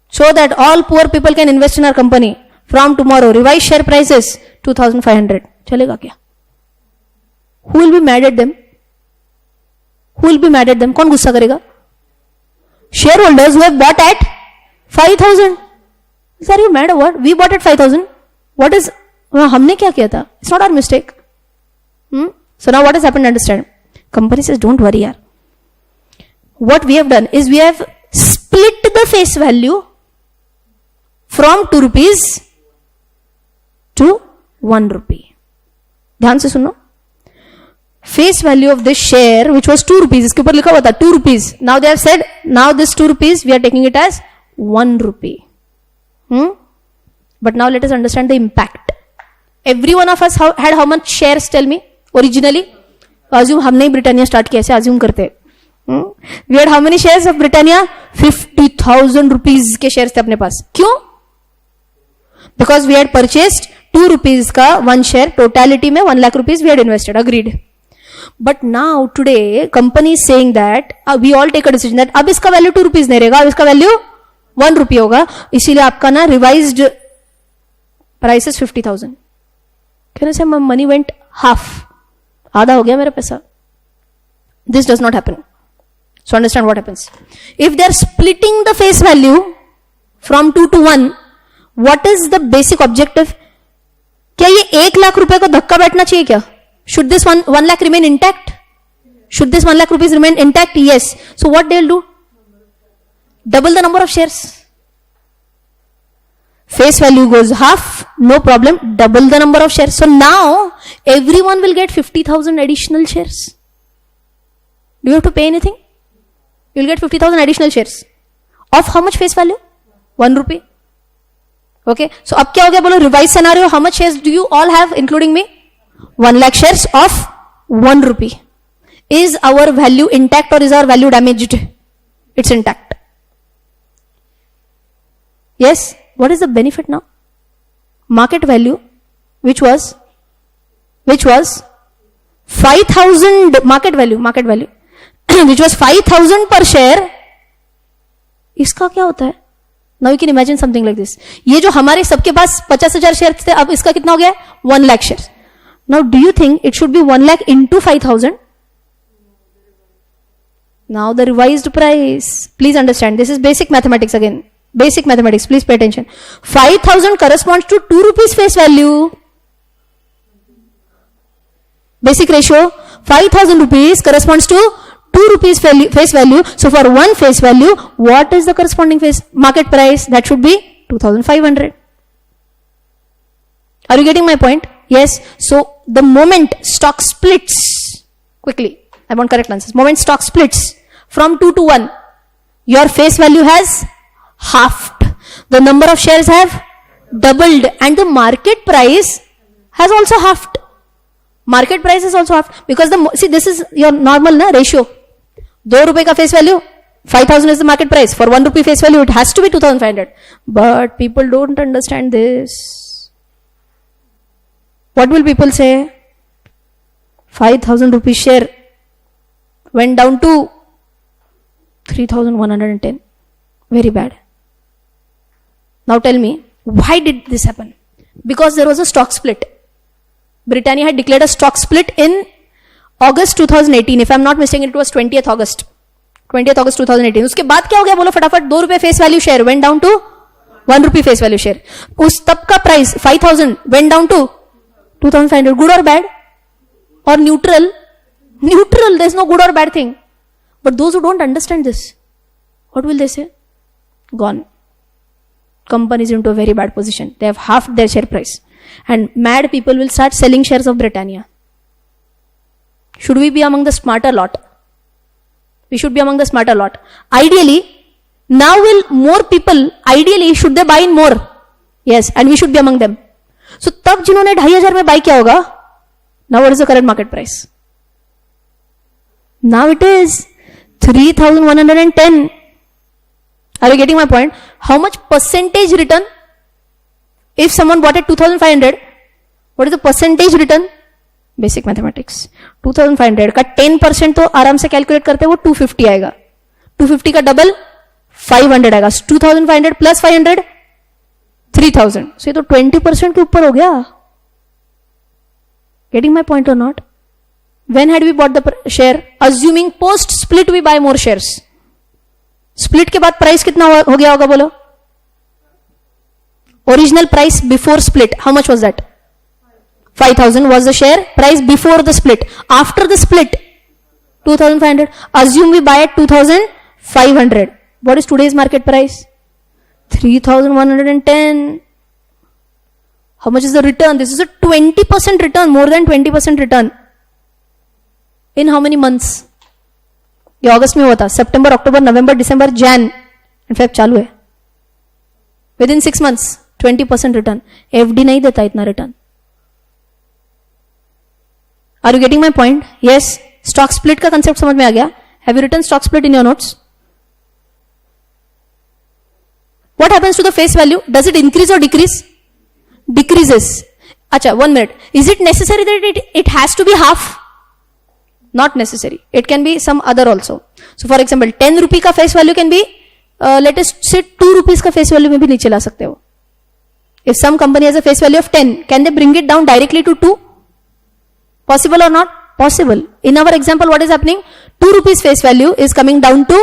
so that all poor people can invest in our company, from tomorrow revised share prices 2,500? चलेगा क्या? Who will be mad at them? Who will be mad at them? कौन गुस्सा करेगा? Shareholders who have bought at 5,000. Are you mad or what? We bought at 5,000. What is? हमने क्या किया था? It's not our mistake. So now what has happened? Understand? Company says, don't worry yaar. What we have done is we have split the face value from 2 rupees to 1 rupee. ध्यान से सुनो. Face value of this share, which was 2 rupees, इसके ऊपर लिखा हुआ था 2 rupees. Now they have said, now this 2 rupees, we are taking it as 1 rupee. But now let us understand the impact. Every one of us had how much shares? Tell me. Originally, assume हमने ही Britannia start किया, ऐसे assume करते. We had how many shares of Britannia? 50,000 rupees के shares थे अपने पास. क्यों? Because we had purchased 2 rupees का 1 share, totality में 1 lakh rupees we had invested. Agreed. But now today company is saying that we all take a decision that अब इसका value 2 rupees नहीं रहेगा, अब इसका value 1 rupee होगा. इसीलिए आपका ना revised price is 50,000. Can I say my money went half? आधा हो गया मेरा पैसा. This does not happen. So understand what happens. If they are splitting the face value from 2 to 1, what is the basic objective? क्या ये 1 लाख रुपए को धक्का बैठना चाहिए क्या? Should this 1 lakh remain intact? Should this 1 lakh rupees remain intact? Yes. So what they will do? Double the number of shares. Face value goes half, no problem, double the number of shares. So now everyone will get 50,000 additional shares. Do you have to pay anything? You will get 50,000 additional shares. Of how much face value? 1 rupee. Okay. So अब क्या हो गया बोलो? Revised scenario. How much shares do you all have, including me? 1 lakh shares of 1 rupee. Is our value intact or is our value damaged? It's intact. Yes. What is the benefit now? Market value, which was 5,000 market value, which was 5,000 per share. इसका क्या होता है? Now you can imagine something like this. ये जो हमारे सबके पास 50,000 share थे, अब इसका कितना हो गया? 1 lakh shares. Now do you think it should be 1 lakh into 5,000? Now the revised price. Please understand, this is basic mathematics again. Basic mathematics, please pay attention. 5,000 corresponds to 2 rupees face value. Basic ratio, 5,000 rupees corresponds to 2 rupees face value. So for one face value, what is the corresponding market price? That should be 2,500. Are you getting my point? Yes. So the moment stock splits, quickly, I want correct answers. Moment stock splits from 2 to 1, your face value has halved. The number of shares have doubled and the market price has also halved. Market price is also halved because see, this is your normal ratio. 2 रुपए का face value, 5,000 is the market price. For 1 rupee face value, it has to be 2,500. But people don't understand this. What will people say? 5,000 rupees share went down to 3,110. Very bad. Now tell me, why did this happen? Because there was a stock split. Britannia had declared a stock split in August 2018. If I'm not mistaken, it was 20th August 2018. उसके बाद क्या हो गया बोलो फटाफट? 2 रुपए face value share went down to 1 rupee face value share. उस तब का price 5,000 went down to 2,500. Good or bad? Or neutral? Neutral. There's no good or bad thing. But those who don't understand this, what will they say? Gone. Company is into a very bad position. They have halved their share price. And mad people will start selling shares of Britannia. Should we be among the smarter lot? We should be among the smarter lot. Ideally, now will more people, ideally, should they buy in more? Yes, and we should be among them. So, तब जिन्होंने 2,500 में buy किया होगा, now what is the current market price? Now it is 3,110. Are you getting my point? How much percentage return? If someone bought at 2,500, what is the percentage return? Basic mathematics. 2,500 का 10% तो आराम से calculate करते हैं, वो 250 आएगा. 250 का double 500 आएगा. 2,500 प्लस 500 3,000. So ये तो 20% के ऊपर हो गया. Getting my point or not? When had we bought the share? Assuming post split we buy more shares. Split के बाद प्राइस कितना हो गया होगा बोलो? Original price before split, how much was that? 5,000 was the share price before the split. After the split, 2,500. Assume we buy at 2,500. What is today's market price? 3,110. How much is the return? This is a 20% return, more than 20% return. In how many months? ये अगस्त में हुआ था. September, October, November, December, Jan and Feb चालू है. Within 6 months, 20% return. FD नहीं देता इतना return. Are you getting my point? Yes. Stock split का concept समझ में आ गया? Have you written stock split in your notes? What happens to the face value? Does it increase or decrease? Decreases. अच्छा, 1 minute. Is it necessary that it has to be half? Not necessary. It can be some other also. So for example, 10 rupee का face value can be, let us say 2 rupees का face value में भी नीचे ला सकते हो. If some company has a face value of 10, can they bring it down directly to 2? Possible or not? Possible. In our example, what is happening? 2 rupees face value is coming down to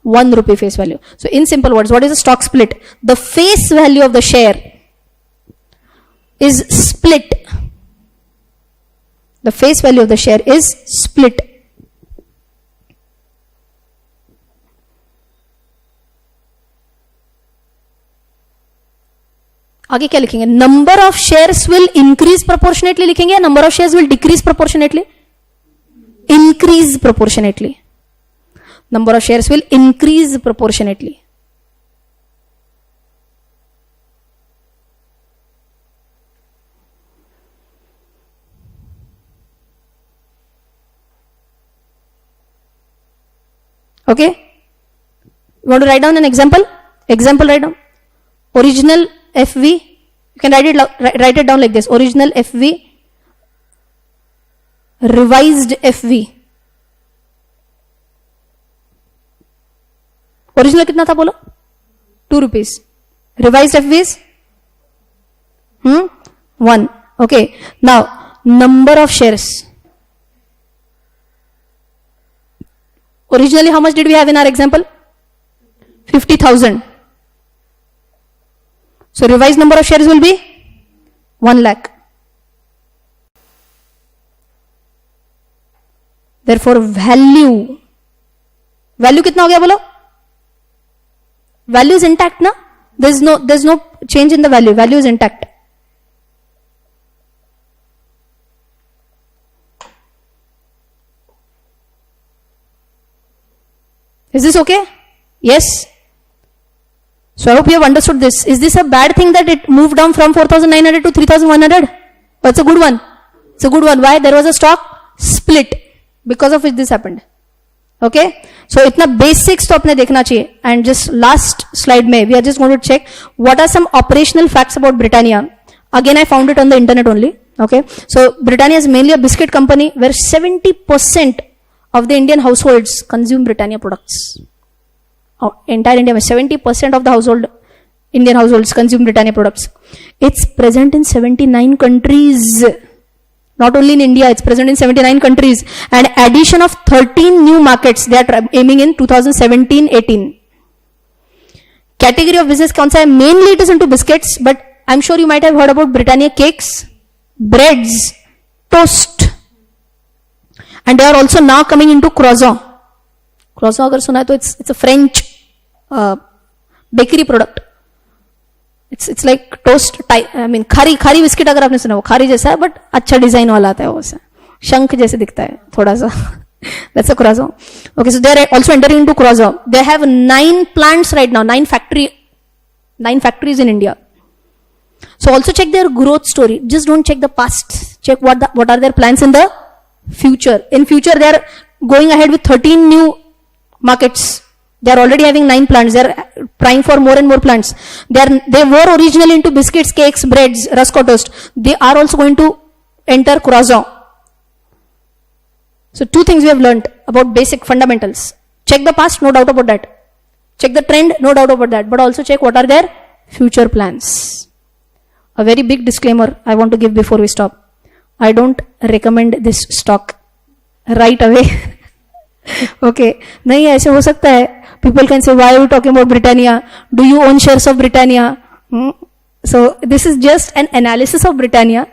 1 rupee face value. So in simple words, what is a stock split? The face value of the share is split. The face value of the share is split. आगे क्या लिखेंगे? Number of shares will increase proportionately लिखेंगे या number of shares will decrease proportionately? Increase proportionately. Number of shares will increase proportionately. Okay? You want to write down an example? Example, write down. Original FV, you can write it down like this. Original FV, revised FV. Original कितना था बोलो? 2 rupees. Revised FV is 1. Okay. Now, number of shares. Originally, how much did we have in our example? 50,000. So, revised number of shares will be 1 lakh. Therefore, value कितना हो गया बोलो? Value is intact, na? There's no change in the value. Value is intact. Is this okay? Yes. So I hope you have understood this. Is this a bad thing that it moved down from 4,900 to 3,100? Oh, it's a good one. It's a good one. Why? There was a stock split because of which this happened. Okay? So itna basics to apne dekhna chahiye. And just last slide mein, we are just going to check what are some operational facts about Britannia. Again, I found it on the internet only. Okay? So Britannia is mainly a biscuit company where 70% of the Indian households consume Britannia products. Entire India, 70% of the Indian households consume Britannia products. It's present in 79 countries. Not only in India, it's present in 79 countries. And addition of 13 new markets they are aiming in 2017-18. Category of business kaun sa hai? Mainly it is into biscuits, but I'm sure you might have heard about Britannia cakes, breads, toast. And they are also now coming into croissant. Croissant agar suna hai to it's a French bakery product. It's like toast type. I mean Khari biscuit अगर आपने सुना वो खारी जैसा है but अच्छा design वाला आता है वो से शंख जैसे दिखता है थोड़ा सा. That's a croissant. Okay, so they are also entering into croissant. They have 9 plants right now, 9 factories in India. So also check their growth story. Just don't check the past. Check what are their plans in the future. In future, they are going ahead with 13 new markets. They are already having 9 plants. They are trying for more and more plants. They were originally into biscuits, cakes, breads, rusk or toast. They are also going to enter croissant. So 2 things we have learned about basic fundamentals. Check the past, no doubt about that. Check the trend, no doubt about that. But also check what are their future plans. A very big disclaimer I want to give before we stop. I don't recommend this stock right away. Okay, नहीं ऐसे हो सकता है. People can say, why are you talking about Britannia? Do you own shares of Britannia? So this is just an analysis of Britannia.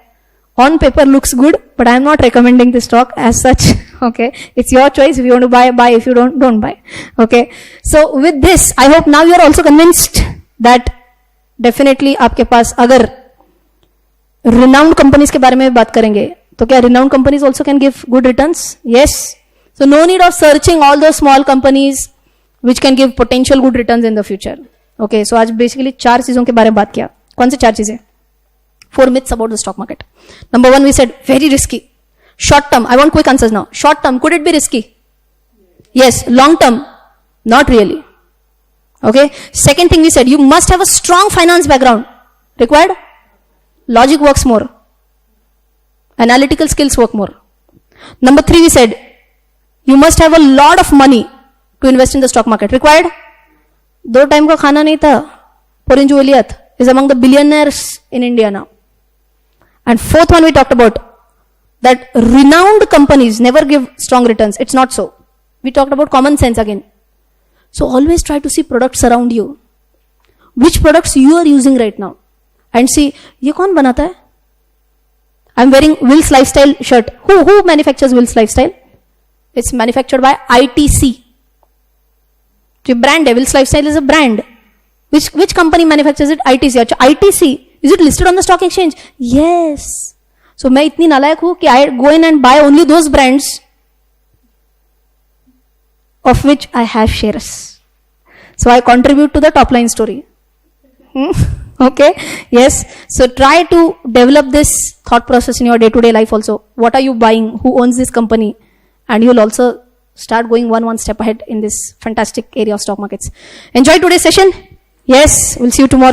On paper looks good, but I am not recommending this stock as such. Okay, it's your choice. If you want to buy. If you don't buy. Okay, so with this, I hope now you are also convinced that definitely आपके पास अगर renowned companies के बारे में बात करेंगे तो क्या renowned companies also can give good returns? Yes. So no need of searching all those small companies which can give potential good returns in the future. Okay, so आज basically 4 चीजों के बारे में बात किया. कौन से 4 चीजें? 4 myths about the stock market. Number 1, we said very risky. Short term, I want quick answers now. Short term, could it be risky? Yes. Long term, not really. Okay. Second thing we said, you must have a strong finance background. Required? Logic works more. Analytical skills work more. Number 3, we said, you must have a lot of money to invest in the stock market. Required? 2 time ka khana nahi tha. Porinju Elliott is among the billionaires in India now. And 4th one we talked about, that renowned companies never give strong returns. It's not so. We talked about common sense again. So always try to see products around you. Which products you are using right now. And see, ye kaun banata hai? I'm wearing Will's Lifestyle shirt. Who manufactures Will's Lifestyle? It's manufactured by ITC. So brand hai, Will's Lifestyle is a brand. Which company manufactures it? ITC. ITC. Is it listed on the stock exchange? Yes. So मैं इतनी नालायक हूँ कि I go in and buy only those brands of which I have shares. So I contribute to the top line story. Okay? Yes. So try to develop this thought process in your day-to-day life also. What are you buying? Who owns this company? And you'll also start going one step ahead in this fantastic area of stock markets. Enjoy today's session. Yes, we'll see you tomorrow.